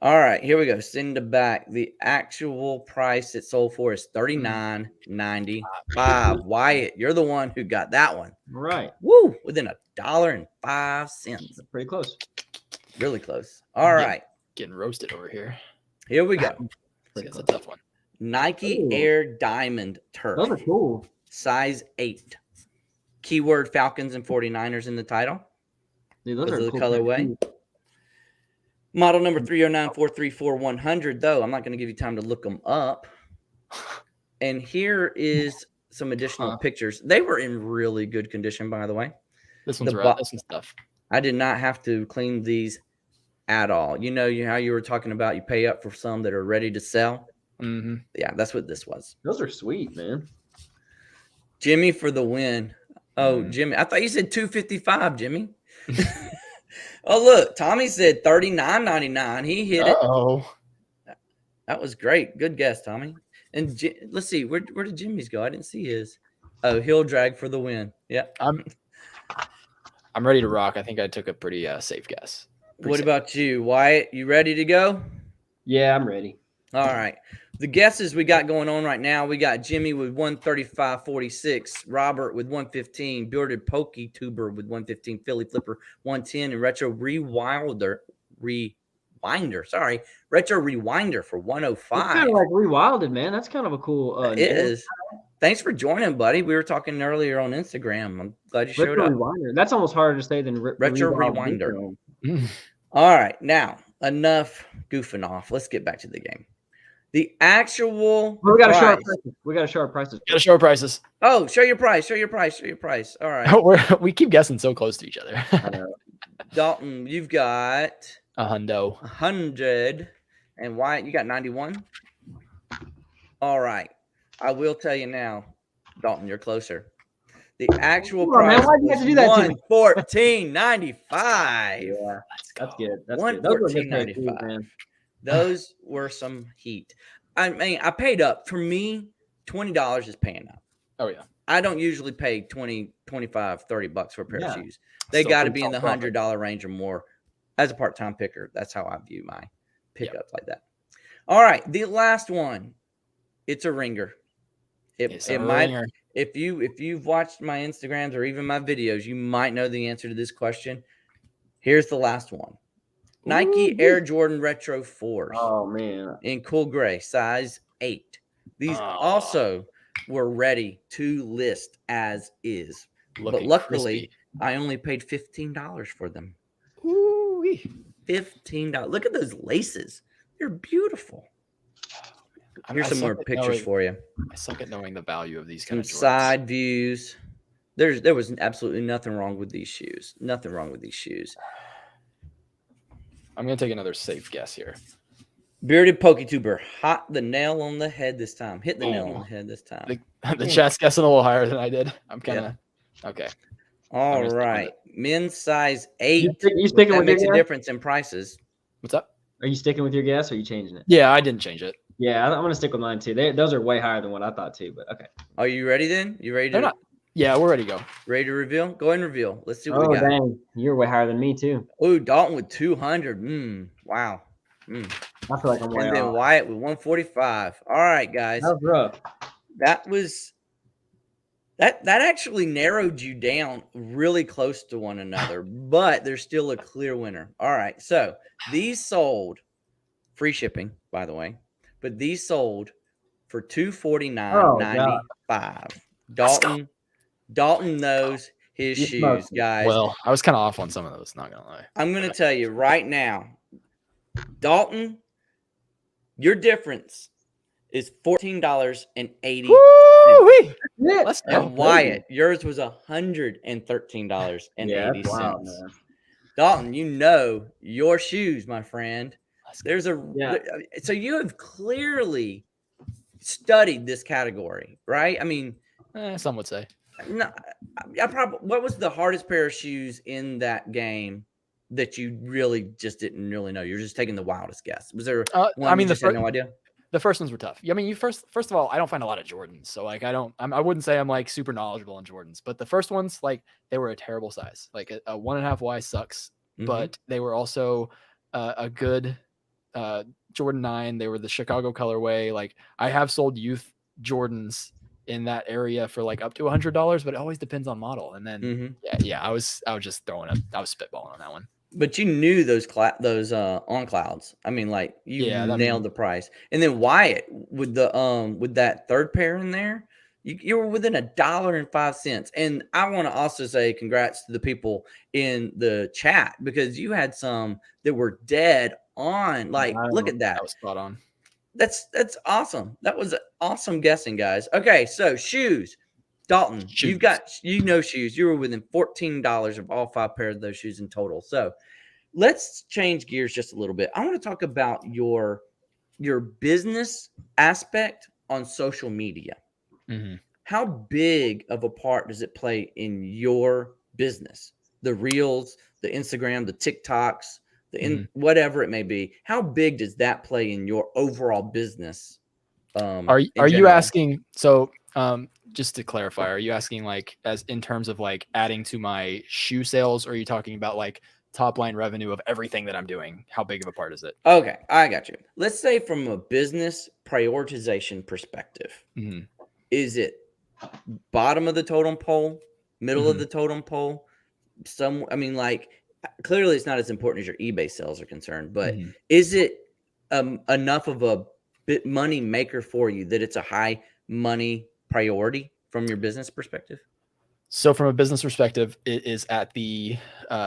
S2: All right, here we go. Send it back. The actual price it sold for is $39.95. Wyatt, you're the one who got that one.
S4: Right.
S2: Woo! Within $1.05.
S4: Pretty close.
S2: Really close. All right.
S3: Getting roasted over here.
S2: Here we go.
S3: It's a tough one.
S2: Nike Air Diamond Turf.
S4: Those are cool.
S2: Size 8. Keyword Falcons and 49ers in the title.
S4: Dude, those
S2: Because
S4: are
S2: of the
S4: cool.
S2: colorway. Model number 309434100, though. I'm not going to give you time to look them up. And here is some additional pictures. They were in really good condition, by the way.
S3: This one's right. This one's tough.
S2: I did not have to clean these at all. You know how you were talking about you pay up for some that are ready to sell?
S3: Mm-hmm.
S2: Yeah, that's what this was.
S4: Those are sweet, man.
S2: Jimmy for the win. Oh, Jimmy. I thought you said $255, Jimmy. Oh, look. Tommy said $39.99. He hit it.
S3: Oh,
S2: That was great. Good guess, Tommy. And let's see. Where did Jimmy's go? I didn't see his. Oh, heel drag for the win. Yeah.
S3: I'm ready to rock. I think I took a pretty safe guess.
S2: What about you, Wyatt? You ready to go?
S4: Yeah, I'm ready.
S2: All right. The guesses we got going on right now, we got Jimmy with 135.46, Robert with 115, Bearded Pokey Tuber with 115, Philly Flipper 110, and Retro Rewinder for 105.
S4: It's kind of like Rewilded, man. That's kind of a cool.
S2: It is. Thanks for joining, buddy. We were talking earlier on Instagram. I'm glad you showed up.
S4: Rewinder. That's almost harder to say than
S2: Retro Rewinder. All right. Now, enough goofing off. Let's get back to the game. The actual
S4: we got to show our
S2: price.
S4: prices. We got to show our prices.
S3: Gotta show our prices.
S2: Oh, show your price. Show your price. Show your price. All right.
S3: We keep guessing so close to each other.
S2: Dalton, you've got
S3: a hundo.
S2: 100. And Wyatt, you got 91. All right. I will tell you now, Dalton, you're closer. The actual price was $114.95.
S4: Yeah, that's good. That's good. Those were good pay too, man.
S2: Those were some heat. I mean, I paid up. For me, $20 is paying up.
S3: Oh, yeah.
S2: I don't usually pay $20, $25, $30 for a pair of shoes. They got to be in the $100 range or more as a part-time picker. That's how I view my pickups like that. All right. The last one. It's a ringer. It might. Ringer. If you've watched my Instagrams or even my videos, you might know the answer to this question. Here's the last one. Nike Air Jordan Retro 4s.
S4: Oh, man.
S2: In cool gray, size 8. These also were ready to list as is. But luckily, crispy. I only paid $15 for them.
S3: Ooh-wee.
S2: $15. Look at those laces. They're beautiful. Here's some more pictures for you.
S3: I suck at knowing the value of these kind of
S2: side views. There was absolutely nothing wrong with these shoes. Nothing wrong with these shoes.
S3: I'm going to take another safe guess here.
S2: Bearded PokeTuber. Hot the nail on the head this time. Hit the nail on the head this time.
S3: The chat's guessing a little higher than I did. I'm kind of okay.
S2: All right. Men's size 8.
S4: You sticking with
S2: makes a difference in prices.
S3: What's up?
S4: Are you sticking with your guess or are you changing it?
S3: Yeah, I didn't change it.
S4: Yeah, I'm going to stick with mine too. Those are way higher than what I thought too, but okay.
S2: Are you ready then? You ready to?
S3: Yeah, we're ready to go.
S2: Ready to reveal? Go ahead and reveal. Let's see what we got.
S4: Dang. You're way higher than me too.
S2: Oh, Dalton with 200. Wow.
S4: I feel like I'm way
S2: And then
S4: off.
S2: Wyatt with 145. All right, guys.
S4: That was rough.
S2: That actually narrowed you down really close to one another, but there's still a clear winner. All right. So these sold free shipping, by the way, but these sold for $249.95. Dalton knows his shoes, guys.
S3: Well, I was kind of off on some of those, not gonna lie.
S2: I'm gonna tell you right now, Dalton, your difference is $14.80.
S3: Let's go.
S2: And Wyatt, yours was $113.80.
S4: Wow,
S2: Dalton, you know your shoes, my friend. So you have clearly studied this category, right? I mean,
S3: some would say.
S2: No, what was the hardest pair of shoes in that game that you really just didn't really know? You're just taking the wildest guess. Was there
S3: I
S2: one
S3: mean,
S2: you just had no idea?
S3: The first ones were tough. I mean, first of all, I don't find a lot of Jordans, so like I wouldn't say I'm like super knowledgeable in Jordans, but the first ones, like, they were a terrible size. Like a 1.5Y sucks, but they were also a good Jordan 9. They were the Chicago colorway. Like, I have sold youth Jordans in that area for like up to $100, but it always depends on model. And then I was just I was spitballing on that one.
S2: But you knew those on clouds. I mean, like, you nailed the price. And then Wyatt with the with that third pair in there, you were within $1.05. And I want to also say congrats to the people in the chat, because you had some that were dead on. Like, look at that.
S3: That was spot on.
S2: That's awesome. That was awesome guessing, guys. Okay, so shoes. Dalton,
S3: Shoes.
S2: you've got shoes. You were within $14 of all 5 pairs of those shoes in total. So let's change gears just a little bit. I want to talk about your business aspect on social media. How big of a part does it play in your business? The Reels, the Instagram, the TikToks, whatever it may be. How big does that play in your overall business?
S3: Are you asking? So, just to clarify, are you asking like as in terms of like adding to my shoe sales, or are you talking about like top line revenue of everything that I'm doing? How big of a part is it?
S2: Okay, I got you. Let's say from a business prioritization perspective, is it bottom of the totem pole, middle of the totem pole? I mean, like, clearly it's not as important as your eBay sales are concerned, but is it enough of a bit money maker for you that it's a high money priority from your business perspective?
S3: So from a business perspective, it is at the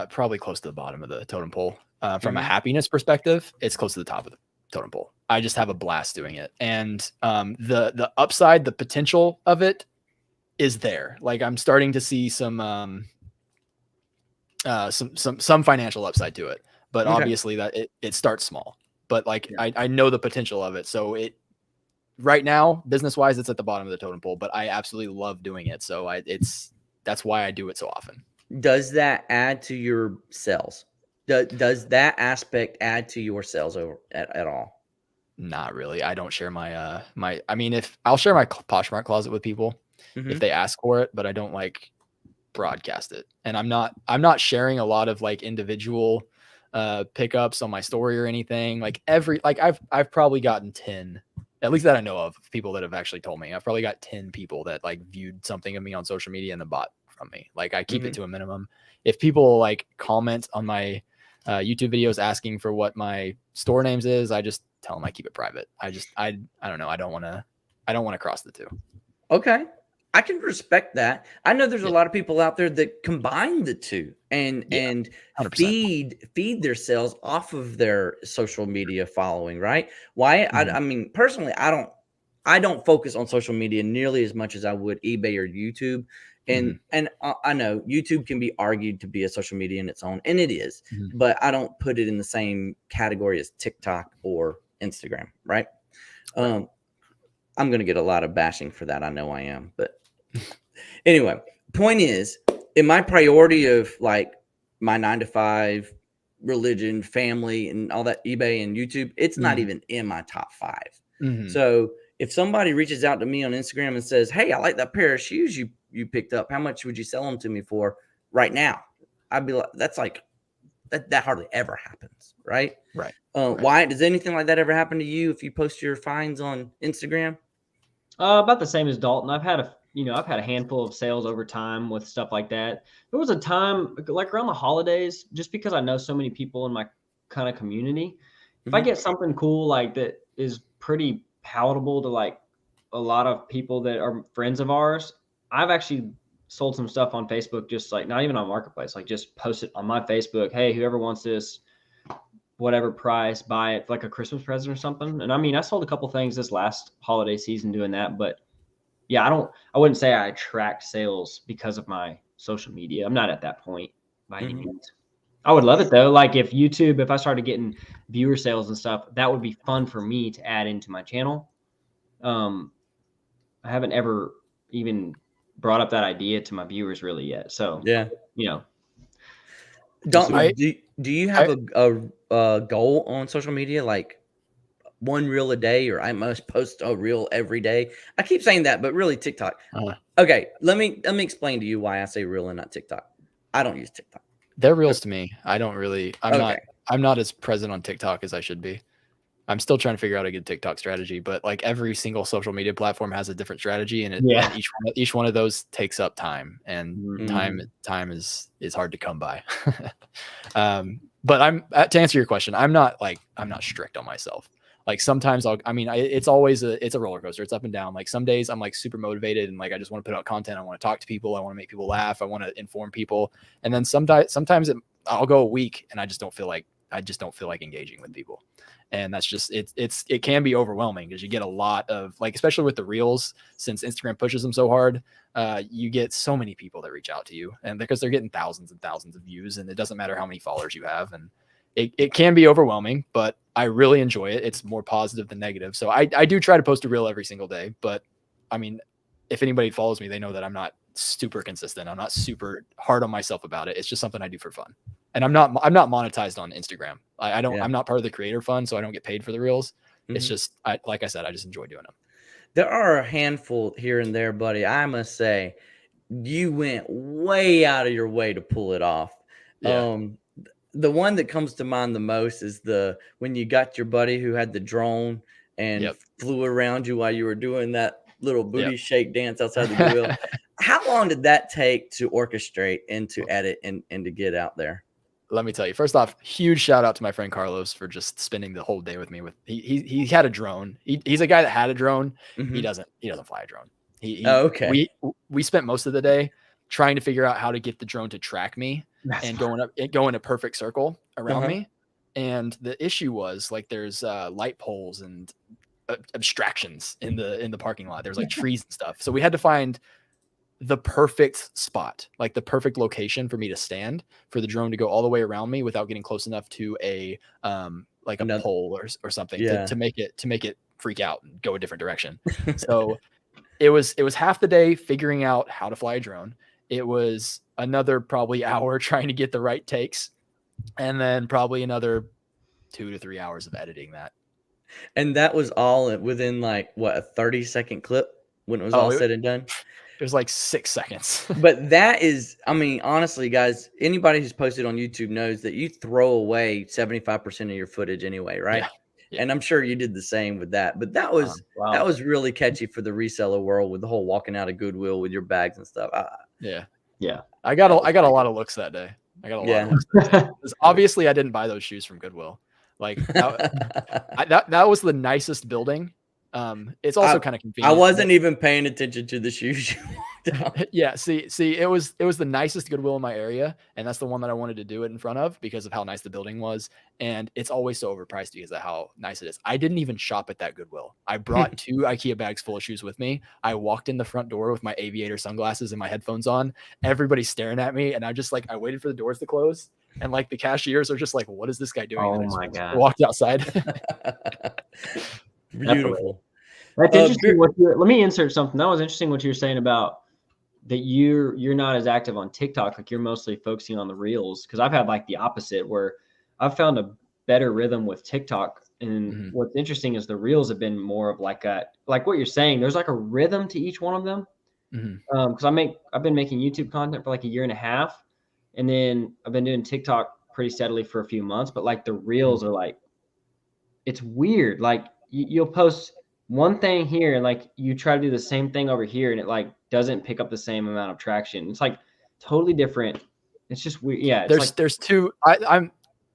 S3: probably close to the bottom of the totem pole. From a happiness perspective, it's close to the top of the totem pole. I just have a blast doing it, and the upside, the potential of it is there. Like, I'm starting to see some financial upside to it, but obviously that it starts small. But like, I know the potential of it, so it. Right now, business-wise, it's at the bottom of the totem pole, but I absolutely love doing it. So that's why I do it so often.
S2: Does that add to your sales? Does that aspect add to your sales at all?
S3: Not really. I don't share my I mean, if I'll share my Poshmark closet with people if they ask for it, but I don't like broadcast it. And I'm not sharing a lot of like individual pickups on my story or anything. Like I've probably gotten 10, at least that I know of, people that have actually told me. I've probably got 10 people that like viewed something of me on social media and then bought from me. Like, I keep it to a minimum. If people like comment on my YouTube videos asking for what my store names is, I just tell them I keep it private. I don't know. I don't want to cross the two.
S2: Okay. I can respect that. I know there's a lot of people out there that combine the two and 100%. feed their sales off of their social media following, right? Why? I mean, personally, I don't focus on social media nearly as much as I would eBay or YouTube. And I know YouTube can be argued to be a social media in its own, and it is, but I don't put it in the same category as TikTok or Instagram, right? I'm going to get a lot of bashing for that. I know I am, but anyway, point is, in my priority of like my 9-to-5, religion, family, and all that, eBay and YouTube, it's not even in my top 5. So if somebody reaches out to me on Instagram and says, "Hey, I like that pair of shoes you picked up. How much would you sell them to me for right now?" I'd be like, that's like, that hardly ever happens, right?
S3: Right.
S2: Why does anything like that ever happen to you if you post your finds on Instagram?
S4: About the same as Dalton. I've had a handful of sales over time with stuff like that. There was a time like around the holidays, just because I know so many people in my kind of community, if I get something cool like that is pretty palatable to like a lot of people that are friends of ours, I've actually sold some stuff on Facebook, just like not even on Marketplace, like just post it on my Facebook. Hey, whoever wants this, whatever price, buy it for like a Christmas present or something. And I mean, I sold a couple things this last holiday season doing that, but yeah, I wouldn't say I attract sales because of my social media. I'm not at that point by any means. I would love it though. Like if I started getting viewer sales and stuff, that would be fun for me to add into my channel. I haven't ever even brought up that idea to my viewers really yet. So,
S2: yeah, Do you have a goal on social media, like one reel a day, or I must post a reel every day? I keep saying that, but really TikTok. Okay, let me explain to you why I say reel and not TikTok. I don't use TikTok.
S3: They're reels to me. I don't really.
S2: Okay.
S3: I'm not as present on TikTok as I should be. I'm still trying to figure out a good TikTok strategy, but like every single social media platform has a different strategy, and, and each one of those takes up time, and time is hard to come by. But to answer your question, I'm not strict on myself. Like sometimes it's always it's a roller coaster. It's up and down. Like some days I'm like super motivated and like I just want to put out content. I want to talk to people. I want to make people laugh. I want to inform people. And then sometimes I'll go a week and I just don't feel like engaging with people. And that's just it can be overwhelming because you get a lot of, like, especially with the reels, since Instagram pushes them so hard, you get so many people that reach out to you, and because they're getting thousands and thousands of views, and it doesn't matter how many followers you have, and it can be overwhelming, but I really enjoy it. It's more positive than negative. So I do try to post a reel every single day, but I mean, if anybody follows me, they know that I'm not super consistent. I'm not super hard on myself about it. It's just something I do for fun. And I'm not monetized on Instagram. I'm not part of the creator fund, so I don't get paid for the reels. It's just, like I said, I just enjoy doing them.
S2: There are a handful here and there, buddy. I must say, you went way out of your way to pull it off.
S3: Yeah.
S2: The one that comes to mind the most is when you got your buddy who had the drone and flew around you while you were doing that little booty shake dance outside the Goodwill. How long did that take to orchestrate and to edit and to get out there?
S3: Let me tell you, first off, huge shout out to my friend Carlos for just spending the whole day with me. He had a drone. He's a guy that had a drone. He doesn't fly a drone.
S2: Okay.
S3: We spent most of the day trying to figure out how to get the drone to track me and go in a perfect circle around me. And the issue was, like, there's light poles and abstractions in the parking lot. There's like trees and stuff. So we had to find the perfect spot, like the perfect location for me to stand, for the drone to go all the way around me without getting close enough to a pole or something to make it freak out and go a different direction. So it was half the day figuring out how to fly a drone. It was another probably hour trying to get the right takes, and then probably another 2 to 3 hours of editing that.
S2: And that was all within like a 30-second clip when it was all said and done.
S3: It was like 6 seconds.
S2: But that is, I mean, honestly, guys, anybody who's posted on YouTube knows that you throw away 75% of your footage anyway, right? Yeah. And I'm sure you did the same with that. But that was that was really catchy for the reseller world, with the whole walking out of Goodwill with your bags and stuff.
S3: Yeah. I got a lot of looks that day. I got a lot of looks that day. Because obviously I didn't buy those shoes from Goodwill. Like that was the nicest building. It's also kind of convenient.
S2: I wasn't even paying attention to the shoes.
S3: Yeah. See, it was the nicest Goodwill in my area, and that's the one that I wanted to do it in front of because of how nice the building was. And it's always so overpriced because of how nice it is. I didn't even shop at that Goodwill. I brought 2 IKEA bags full of shoes with me. I walked in the front door with my aviator sunglasses and my headphones on. Everybody's staring at me, and I waited for the doors to close. And like the cashiers are just like, what is this guy doing?
S4: Oh my God.
S3: Walked outside.
S2: Beautiful.
S4: That's interesting. Let me insert something. That was interesting what you were saying about that you're not as active on TikTok. Like, you're mostly focusing on the reels. Because I've had like the opposite, where I've found a better rhythm with TikTok. And what's interesting is the reels have been more of like what you're saying. There's like a rhythm to each one of them. Because I've been making YouTube content for like a year and a half. And then I've been doing TikTok pretty steadily for a few months, but like the reels are like, it's weird. Like you'll post one thing here and like you try to do the same thing over here, and it like doesn't pick up the same amount of traction. It's like totally different. It's just weird. Yeah.
S3: There's two. I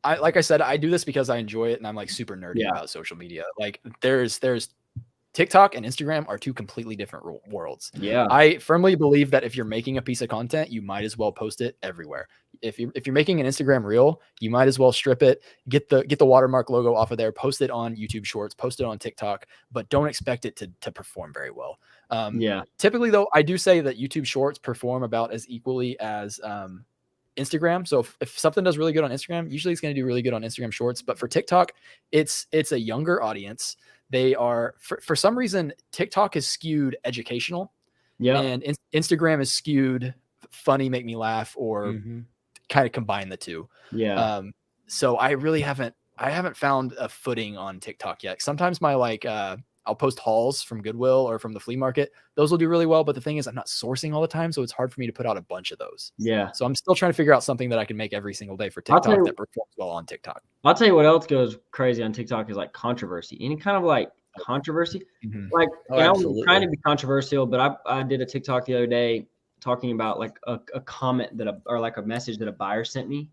S3: like I said, I do this because I enjoy it, and I'm like super nerdy about social media. Like there's TikTok and Instagram are 2 completely different worlds.
S4: Yeah.
S3: I firmly believe that if you're making a piece of content, you might as well post it everywhere. If you're making an Instagram reel, you might as well strip it, get the watermark logo off of there, post it on YouTube Shorts, post it on TikTok, but don't expect it to perform very well. Typically though, I do say that YouTube Shorts perform about as equally as Instagram. So if something does really good on Instagram, usually it's going to do really good on Instagram Shorts. But for TikTok, it's a younger audience. They are, for some reason, TikTok is skewed educational, and Instagram is skewed funny, make me laugh, or kind of combine the two.
S4: Yeah.
S3: So I really haven't found a footing on TikTok yet. Sometimes my I'll post hauls from Goodwill or from the flea market. Those will do really well. But the thing is, I'm not sourcing all the time. So it's hard for me to put out a bunch of those.
S4: Yeah.
S3: So I'm still trying to figure out something that I can make every single day for
S4: I'll tell
S3: TikTok
S4: you-
S3: that performs well on TikTok.
S4: I'll tell you what else goes crazy on TikTok is like controversy. Any kind of like controversy. Like, and I wasn't trying to be controversial, but I did a TikTok the other day talking about like a comment or like a message that a buyer sent me.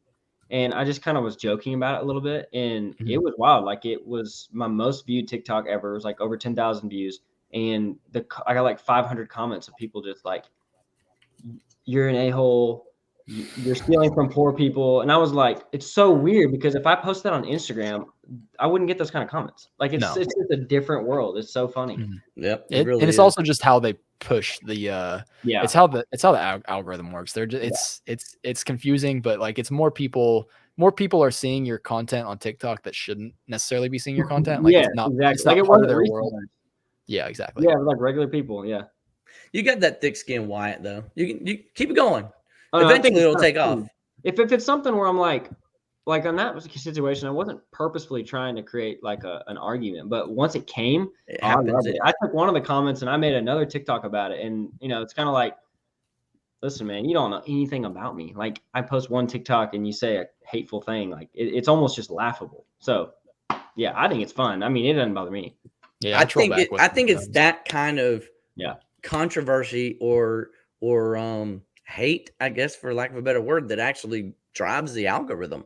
S4: And I just kind of was joking about it a little bit. And it was wild. Like, it was my most viewed TikTok ever. It was like over 10,000 views. And I got like 500 comments of people just like, you're an a-hole. You're stealing from poor people. And I was like, it's so weird because if I post that on Instagram, I wouldn't get those kind of comments. Like, it's just a different world. It's so funny.
S2: Yep.
S3: And it's also just how they push the it's how the algorithm works. They're just, it's confusing, but like it's more people are seeing your content on TikTok that shouldn't necessarily be seeing your content. Like, it's not,
S4: exactly.
S3: it's not
S4: like
S3: part of their world. Yeah, exactly.
S4: Yeah, like regular people. Yeah.
S2: You got that thick skin, Wyatt, though. You keep it going.
S4: Oh, no,
S2: Eventually it'll take off.
S4: If it's something where I'm like on that situation, I wasn't purposefully trying to create like an argument, but once it came, I loved it. I took one of the comments and I made another TikTok about it. And it's kind of like, listen, man, you don't know anything about me. Like, I post one TikTok and you say a hateful thing, like it's almost just laughable. So yeah, I think it's fun. I mean, it doesn't bother me.
S3: Yeah,
S2: I think it's that kind of controversy or hate, I guess, for lack of a better word, that actually drives the algorithm,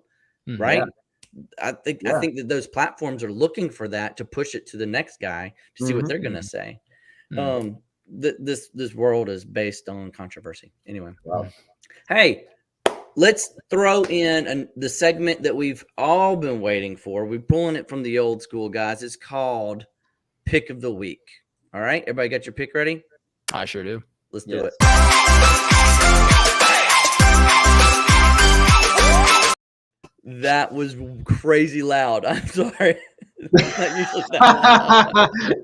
S2: right? I think that those platforms are looking for that to push it to the next guy to see what they're gonna say. This world is based on controversy. Anyway, hey, let's throw in the segment that we've all been waiting for. We're pulling it from the old school, guys. It's called Pick of the Week. All right, everybody got your pick ready?
S3: I sure do.
S2: Let's do it. That was crazy loud. I'm sorry. Not usually that loud.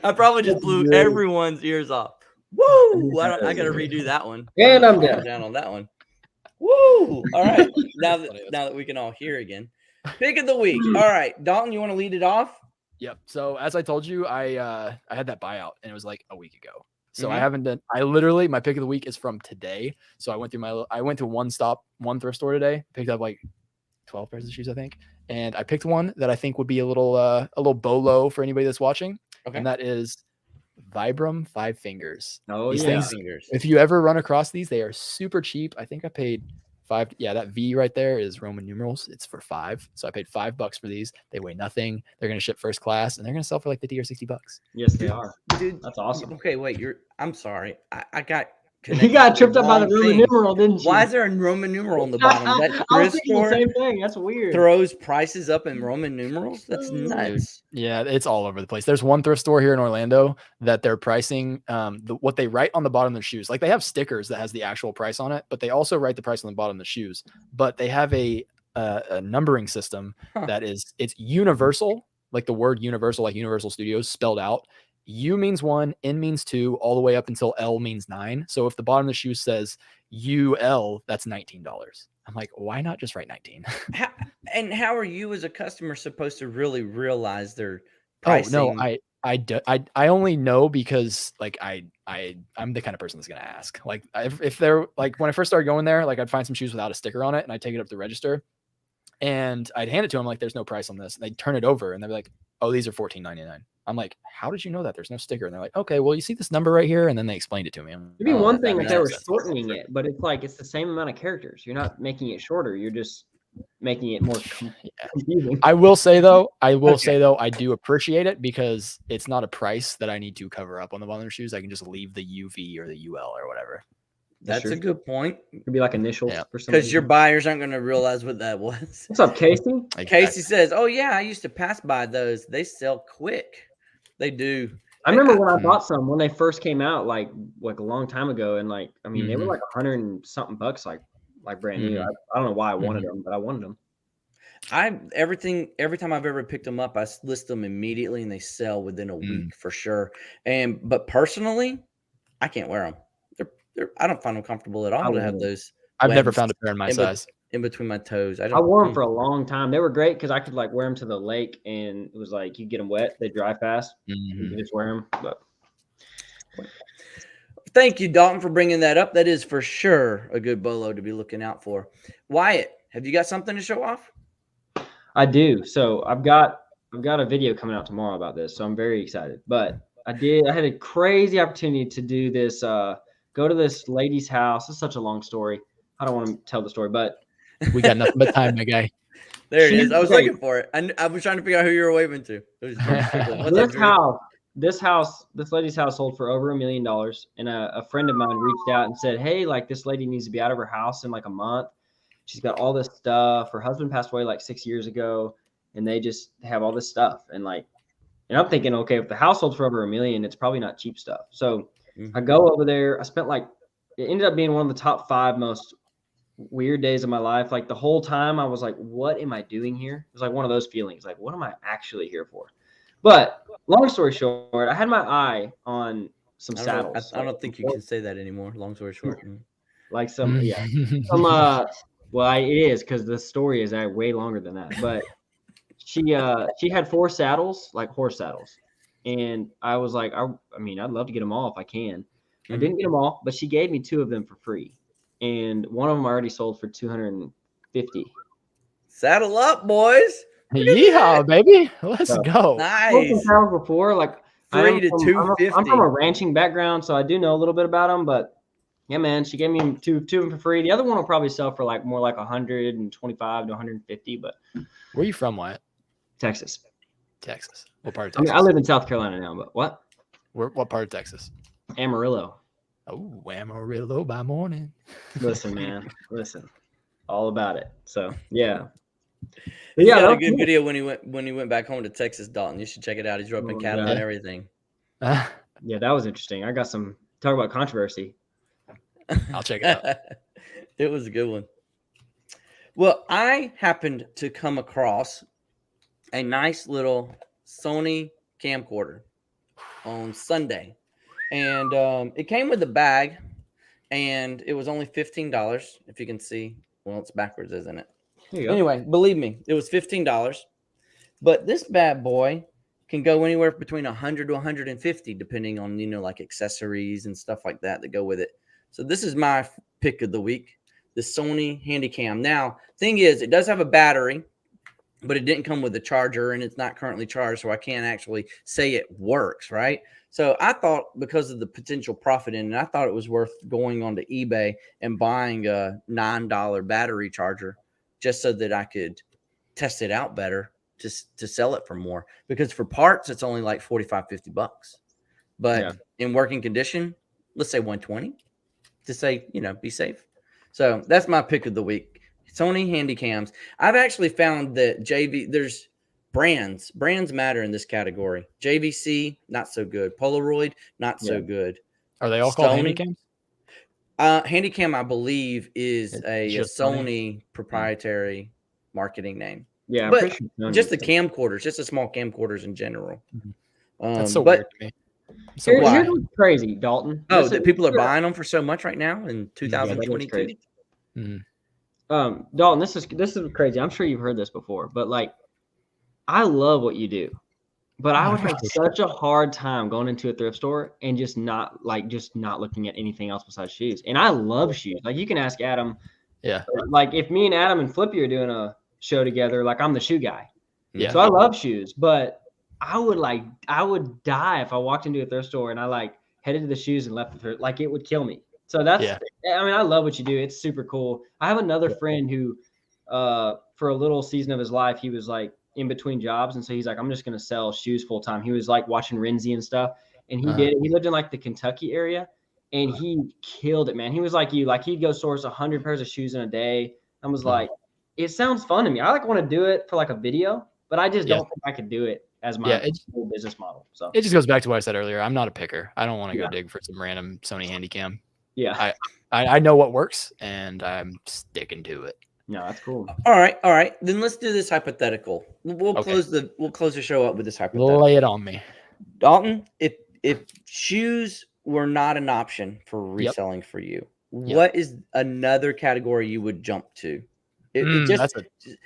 S2: I probably just blew everyone's ears off. Woo! I got to redo that one.
S4: And I'm down
S2: on that one. Woo! All right. Now that we can all hear again. Pick of the week. All right, Dalton, you want to lead it off?
S3: Yep. So as I told you, I had that buyout and it was like a week ago. So I literally, my pick of the week is from today. So I went to one thrift store today, picked up like 12 pairs of shoes, I think. And I picked one that I think would be a little bolo for anybody that's watching. Okay. And that is Vibram 5 Fingers.
S4: Oh,
S3: these things, if you ever run across these, they are super cheap. I think I paid $5. Yeah, that V right there is Roman numerals. It's for $5. So I paid $5 for these. They weigh nothing. They're going to ship first class and they're going to sell for like $50 or $60.
S4: Yes, they are.
S2: Dude,
S4: that's awesome.
S2: Okay, wait, I'm sorry. I got
S4: you got tripped up by the Roman numeral, didn't you?
S2: Why is there a Roman numeral on the bottom? That
S4: I was thinking the same thing. That's weird.
S2: Throws prices up in Roman numerals? That's nuts.
S3: Yeah, it's all over the place. There's one thrift store here in Orlando that they're pricing what they write on the bottom of their shoes. Like, they have stickers that has the actual price on it, but they also write the price on the bottom of the shoes. But they have a numbering system that it's universal, like the word universal, like Universal Studios spelled out. U means 1, N means 2, all the way up until L means 9. So if the bottom of the shoe says UL, that's $19. I'm like, why not just write 19?
S2: How are you as a customer supposed to really realize their pricing?
S3: Oh no, I only know because like I'm the kind of person that's gonna ask. Like, if they're like, when I first started going there, like, I'd find some shoes without a sticker on it and I'd take it up to the register and I'd hand it to them like, there's no price on this, and they'd turn it over and they'd be like, oh, these are $14.99. I'm like, how did you know that? There's no sticker. And they're like, okay, well, you see this number right here? And then they explained it to me.
S4: It'd be one thing if they were shortening it, but it's like, it's the same amount of characters. You're not making it shorter. You're just making it more confusing.
S3: I will say though, I do appreciate it because it's not a price that I need to cover up on the bottom of the shoes. I can just leave the UV or the UL or whatever.
S2: That's a good point.
S4: It could be like initials for something.
S2: Because your buyers aren't going to realize what that was.
S4: What's up, Casey?
S2: Casey says, oh yeah, I used to pass by those. They sell quick. They do.
S4: I remember when I bought some when they first came out, like a long time ago, and like, I mean, they were like $100 and something bucks, like brand new. I don't know why I wanted them, but I wanted them.
S2: Every time I've ever picked them up, I list them immediately, and they sell within a week for sure. But personally, I can't wear them. I don't find them comfortable at all to have those
S3: I've never
S2: webs
S3: found a pair in my
S2: in, be-
S3: size.
S2: in between my toes.
S4: I wore them for a long time. They were great because I could like wear them to the lake, and it was like you get them wet, they dry fast. You can just wear them. But
S2: Thank you, Dalton, for bringing that up. That is for sure a good bolo to be looking out for. Wyatt, have you got something to show off?
S4: I do. So I've got a video coming out tomorrow about this, so I'm very excited. But I had a crazy opportunity to do this. Go to this lady's house. It's such a long story. I don't want to tell the story, but
S3: We got nothing but time, my guy.
S2: There it is. I was looking for it. I was trying to figure out who you were waving to.
S4: This lady's house sold for over $1 million. And a friend of mine reached out and said, hey, like this lady needs to be out of her house in like a month. She's got all this stuff. Her husband passed away like 6 years ago, and they just have all this stuff. And I'm thinking, okay, if the house sold for over $1 million, it's probably not cheap stuff. So I go over there. I spent it ended up being one of the top 5 most weird days of my life. Like the whole time I was like, what am I doing here? It was like one of those feelings, like, what am I actually here for? But long story short, I had my eye on some saddles.
S2: I don't think you can say that anymore. Long story short.
S4: Like some, yeah. Well, it is because the story is way longer than that. But she had 4 saddles, like horse saddles. And I was like, I mean, I'd love to get them all if I can. I didn't get them all, but she gave me 2 of them for free. And one of them already sold for $250.
S2: Saddle up, boys.
S3: Yeah, baby. Let's go.
S2: Nice.
S4: Before, like
S2: $3 to $250.
S4: I'm from a ranching background, so I do know a little bit about them. But yeah, man, she gave me two of them for free. The other one will probably sell for like more like 125 to 150. But
S3: Where are you from, Wyatt?
S4: Texas.
S3: Texas. What part of Texas?
S4: I mean, I live in South Carolina now, but what?
S3: What part of Texas?
S4: Amarillo.
S3: Oh, Amarillo by morning.
S4: Listen, man. Listen. All about it. So yeah.
S2: He got a good video when he went back home to Texas, Dalton. You should check it out. He's roping cattle and everything.
S4: Yeah, that was interesting. I got some talk about controversy.
S3: I'll check it out.
S2: It was a good one. Well, I happened to come across a nice little Sony camcorder on Sunday. And it came with a bag, and it was only $15. If you can see, well, it's backwards, isn't it? Anyway, believe me, it was $15. But this bad boy can go anywhere between 100 to 150, depending on, like accessories and stuff like that go with it. So this is my pick of the week, the Sony Handycam. Now, thing is, it does have a battery, but it didn't come with a charger, and it's not currently charged, so I can't actually say it works, right? So I thought, because of the potential profit in it, I thought it was worth going onto eBay and buying a $9 battery charger just so that I could test it out better to sell it for more. Because for parts, it's only like $45-50. But in working condition, let's say 120 to say, be safe. So that's my pick of the week. Sony Handycams. I've actually found that there's brands matter in this category. JVC, not so good. Polaroid, not so good.
S3: Are they all called Handycams?
S2: Handycam, I believe, is a Sony proprietary marketing name.
S4: Yeah,
S2: but just the camcorders, just the small camcorders in general.
S3: That's so weird to me.
S4: So here's what's crazy, Dalton.
S2: That people are buying them for so much right now in 2022.
S4: Dalton, this is crazy. I'm sure you've heard this before, but I love what you do, but I would have such a hard time going into a thrift store and just not looking at anything else besides shoes. And I love shoes. Like, you can ask Adam.
S3: Yeah.
S4: Like, if me and Adam and Flippy are doing a show together, like, I'm the shoe guy.
S3: Yeah.
S4: So I love shoes, but I would die if I walked into a thrift store and I headed to the shoes and left the thrift. Like, it would kill me. So I mean, I love what you do. It's super cool. I have another friend who, for a little season of his life, he was in between jobs. And so he's like, I'm just going to sell shoes full time. He was watching Renzi and stuff. And he did it. He lived in the Kentucky area, and he killed it, man. He was like you, he'd go source 100 pairs of shoes in a day. I was like, it sounds fun to me. I want to do it for a video, but I just don't think I could do it as my whole business model. So
S3: it just goes back to what I said earlier. I'm not a picker. I don't want to go dig for some random Sony Handycam.
S4: Yeah.
S3: I know what works, and I'm sticking to it.
S4: No, that's cool.
S2: All right. Then let's do this hypothetical. We'll close the show up with this hypothetical.
S3: Lay it on me,
S2: Dalton. If shoes were not an option for reselling for you, what is another category you would jump to?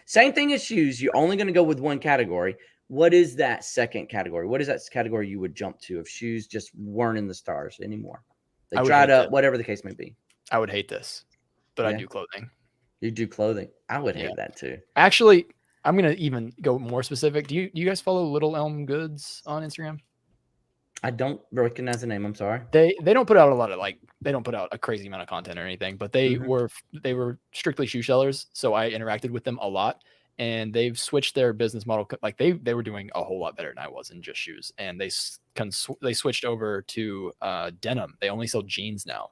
S2: Same thing as shoes. You're only going to go with one category. What is that second category? What is that category you would jump to if shoes just weren't in the stars anymore? They dried up, whatever the case may be.
S3: I would hate this, but I do clothing.
S2: You do clothing. I would hate that too.
S3: Actually, I'm going to even go more specific. Do you guys follow Little Elm Goods on Instagram?
S2: I don't recognize the name. I'm sorry.
S3: They don't put out a lot of they don't put out a crazy amount of content or anything, but they were strictly shoe sellers. So I interacted with them a lot, and they've switched their business model. Like they were doing a whole lot better than I was in just shoes, and they switched over to denim. They only sell jeans now,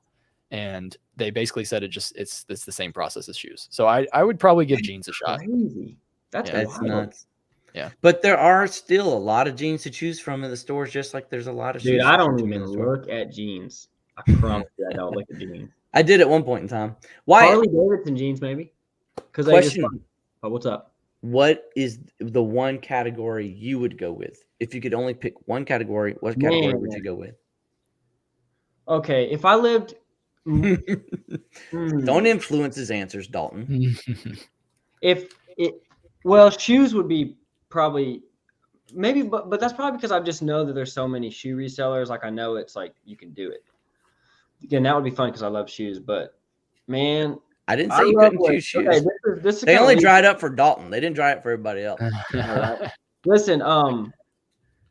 S3: and they basically said it's the same process as shoes. So I would probably give jeans a shot.
S4: Crazy. That's
S2: nuts.
S3: Yeah,
S2: but there are still a lot of jeans to choose from in the stores, just like there's a lot of shoes.
S4: Dude, I don't even look at jeans. I promise you, I don't look at jeans.
S2: I did at one point in time. Why?
S4: Harley Davidson jeans, maybe.
S2: Question.
S4: What's up?
S2: What is the one category you would go with? If you could only pick one category, what category would you go with?
S4: Okay, if I lived...
S2: Don't influence his answers, Dalton.
S4: Shoes would be probably maybe, but that's probably because I just know that there's so many shoe resellers. Like I know it's like you can do it. Again, that would be fun because I love shoes. But man,
S2: I didn't say you couldn't choose shoes. Okay, this is they only dried up for Dalton. They didn't dry up for everybody else.
S4: Listen,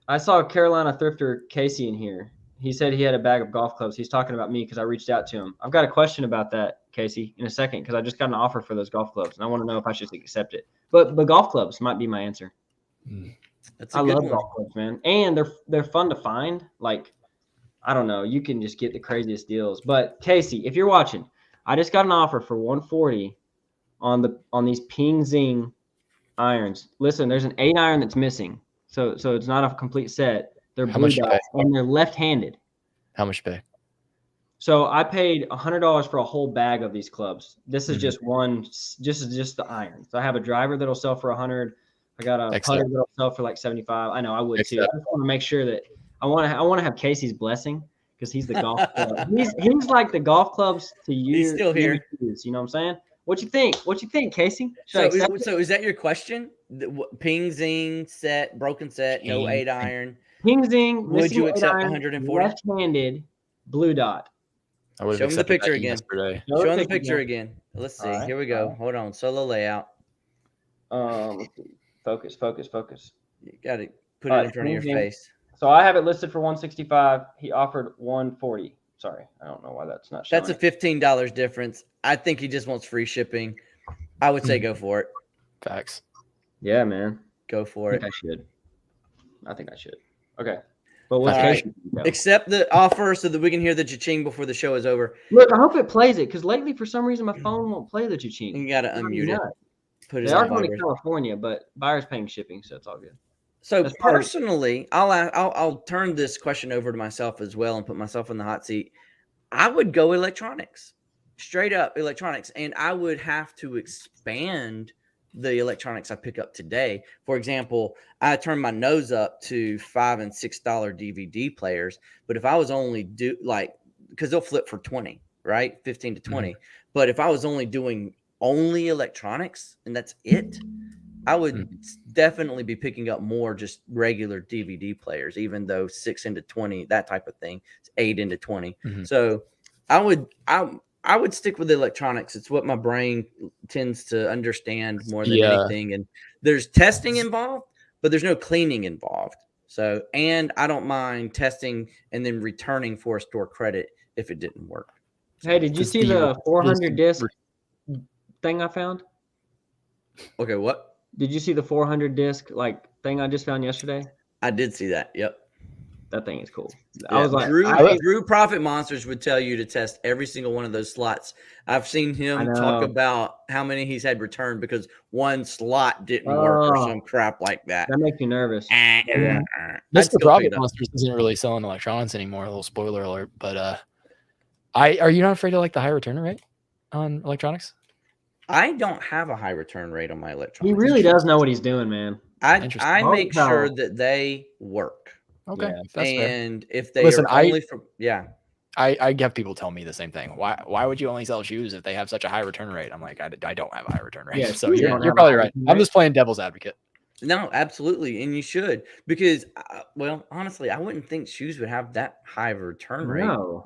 S4: I saw Carolina thrifter Casey in here. He said he had a bag of golf clubs. He's talking about me because I reached out to him. I've got a question about that, Casey, in a second because I just got an offer for those golf clubs and I want to know if I should accept it. But golf clubs might be my answer. I love golf clubs, man, and they're fun to find. Like, I don't know, you can just get the craziest deals. But Casey, if you're watching, I just got an offer for $140 on these Ping Zing irons. Listen, there's an 8 iron that's missing, so it's not a complete set. They're blue dots and they're left-handed.
S3: How much you pay?
S4: So I paid $100 for a whole bag of these clubs. This is just one, just the irons. So I have a driver that'll sell for $100. I got a putter that'll sell for like $75. I know I would too. I just want to make sure that I want to have Casey's blessing because he's the golf club. He's like the golf clubs to you.
S2: He's still here.
S4: You know what I'm saying? What you think? What you think, Casey?
S2: So is that your question? Ping Zing set, broken set, no 8 iron.
S4: Ping Zing.
S2: Would you accept 140?
S4: Left-handed blue dot.
S2: Show him the picture again. Show him the picture again. Let's see.
S4: Right.
S2: Here we go. Hold on. Solo layout.
S4: Let's see. Focus.
S2: You got to put it in front of your face.
S4: So I have it listed for $165. He offered $140. Sorry, I don't know why that's not showing.
S2: That's a $15 difference. I think he just wants free shipping. I would say go for it.
S3: Facts.
S4: Yeah, man.
S2: Go for it.
S4: I think I should. Okay. But what's
S2: accept the offer so that we can hear the cha-ching before the show is over.
S4: Look, I hope it plays it because lately for some reason my phone won't play the cha-ching.
S2: You got to unmute it.
S4: They are going to California, but buyer's paying shipping, so it's all good.
S2: So personally, I'll turn this question over to myself as well and put myself in the hot seat. I would go electronics, straight up electronics, and I would have to expand the electronics I pick up today. For example, I turn my nose up to $5 and $6 DVD players, but if I was only because they'll flip for 20, right? 15 to 20. But if I was only doing electronics and that's it, I would definitely be picking up more just regular DVD players, even though 6 into 20, that type of thing, it's 8 into 20. So I would stick with electronics. It's what my brain tends to understand more than anything. And there's testing involved, but there's no cleaning involved. So, and I don't mind testing and then returning for a store credit if it didn't work.
S4: Hey, did you see the 400 disc thing I found?
S2: Okay, what?
S4: Did you see the 400 disc thing I just found yesterday?
S2: I did see that. Yep.
S4: That thing is cool.
S2: Yeah, I was like, Drew Profit Monsters would tell you to test every single one of those slots. I've seen him talk about how many he's had returned because one slot didn't work or some crap like that.
S4: That makes me nervous.
S3: Mr. Profit Monsters isn't really selling electronics anymore. A little spoiler alert, but are you not afraid of the high return rate on electronics?
S2: I don't have a high return rate on my electronics.
S4: He really does know what he's doing, man.
S2: I make sure that they work.
S3: Okay.
S2: Yeah, and if they are only from
S3: I have people tell me the same thing. Why would you only sell shoes if they have such a high return rate? I'm like, I don't have a high return rate.
S4: Yeah,
S3: So
S4: shoes
S3: you're
S4: don't have a
S3: probably
S4: high
S3: right.
S4: return
S3: I'm
S4: rate.
S3: just playing devil's advocate.
S2: No, absolutely, and you should, because well, honestly, I wouldn't think shoes would have that high of a return rate.
S4: No.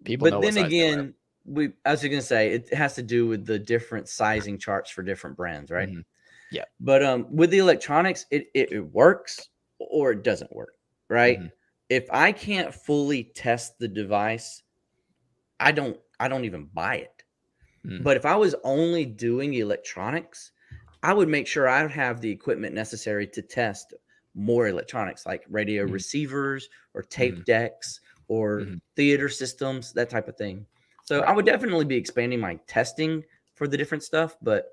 S3: People know
S2: But
S3: what
S2: then
S3: size they wear.
S2: again, I was gonna say it has to do with the different sizing charts for different brands, right?
S3: Mhm. Yeah.
S2: But with the electronics, it works or it doesn't work, right?
S3: Mhm.
S2: If I can't fully test the device, I don't even buy it.
S3: Mm.
S2: But if I was only doing electronics, I would make sure I would have the equipment necessary to test more electronics like radio
S3: Mhm.
S2: receivers or tape
S3: Mhm.
S2: decks or
S3: Mhm.
S2: theater systems, that type of thing. So I
S3: Right.
S2: would definitely be expanding my testing for the different stuff. But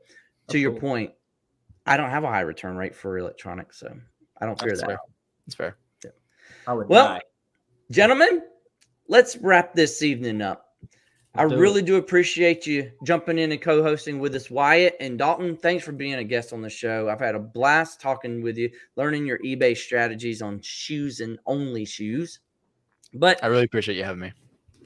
S2: to your
S4: Absolutely.
S2: point, I don't have a high return rate for electronics, so I don't fear
S3: That's
S2: that.
S3: fair. That's fair.
S4: I would
S2: Well,
S4: die.
S2: gentlemen, let's wrap this evening up. I
S4: Let's do
S2: really
S4: it.
S2: do appreciate you jumping in and co-hosting with us, Wyatt and Dalton. Thanks for being a guest on the show. I've had a blast talking with you, learning your eBay strategies on shoes and only shoes. But
S3: I really appreciate you having me.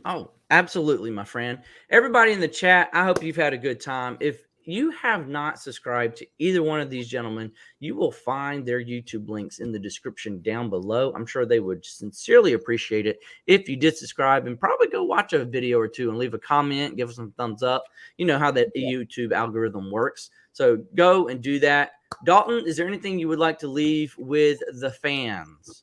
S2: oh, absolutely, my friend. Everybody in the chat, I hope you've had a good time. If you have not subscribed to either one of these gentlemen, you will find their YouTube links in the description down below. I'm sure they would sincerely appreciate it if you did subscribe, and probably go watch a video or two and leave a comment, give us some thumbs up. You know how that YouTube algorithm works. So go and do that. Dalton, is there anything you would like to leave with the fans?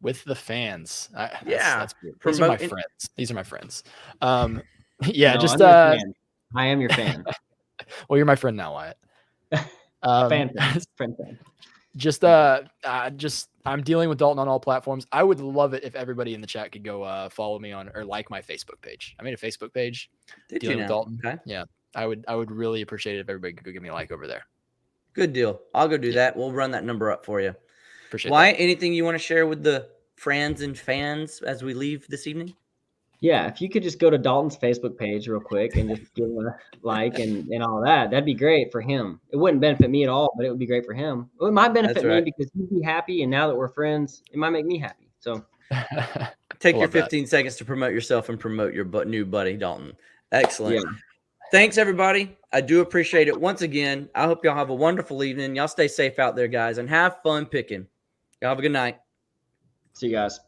S3: With the fans.
S2: Yeah,
S3: That's good. These are my
S2: promoting-
S3: friends. These are my friends.
S4: No,
S3: Yeah, just
S4: I'm your fan. I am your fan.
S3: well, you're my friend now, Wyatt.
S4: Fan.
S3: Just I'm dealing with Dalton on all platforms. I would love it if everybody in the chat could go follow me on or like my Facebook page. I made a Facebook page
S2: Did
S3: dealing
S2: you
S3: with
S2: now?
S3: Dalton.
S2: Okay.
S3: Yeah. I would really appreciate it if everybody could go give me a like over there.
S2: Good deal. I'll go do that. We'll run that number up for you.
S3: Appreciate
S2: Wyatt, anything you want to share with the friends and fans as we leave this evening?
S4: Yeah, if you could just go to Dalton's Facebook page real quick and just give him a like and all that, that'd be great for him. It wouldn't benefit me at all, but it would be great for him. It might benefit
S2: That's
S4: me
S2: right.
S4: because he'd be happy, and now that we're friends, it might make me happy. So
S3: that.
S2: Take your
S3: Love that.
S2: 15 seconds to promote yourself and promote your new buddy, Dalton. Excellent.
S4: yeah,
S2: Thanks, everybody. I do appreciate it. Once again, I hope y'all have a wonderful evening. Y'all stay safe out there, guys, and have fun picking. Y'all have a good night.
S4: see you guys.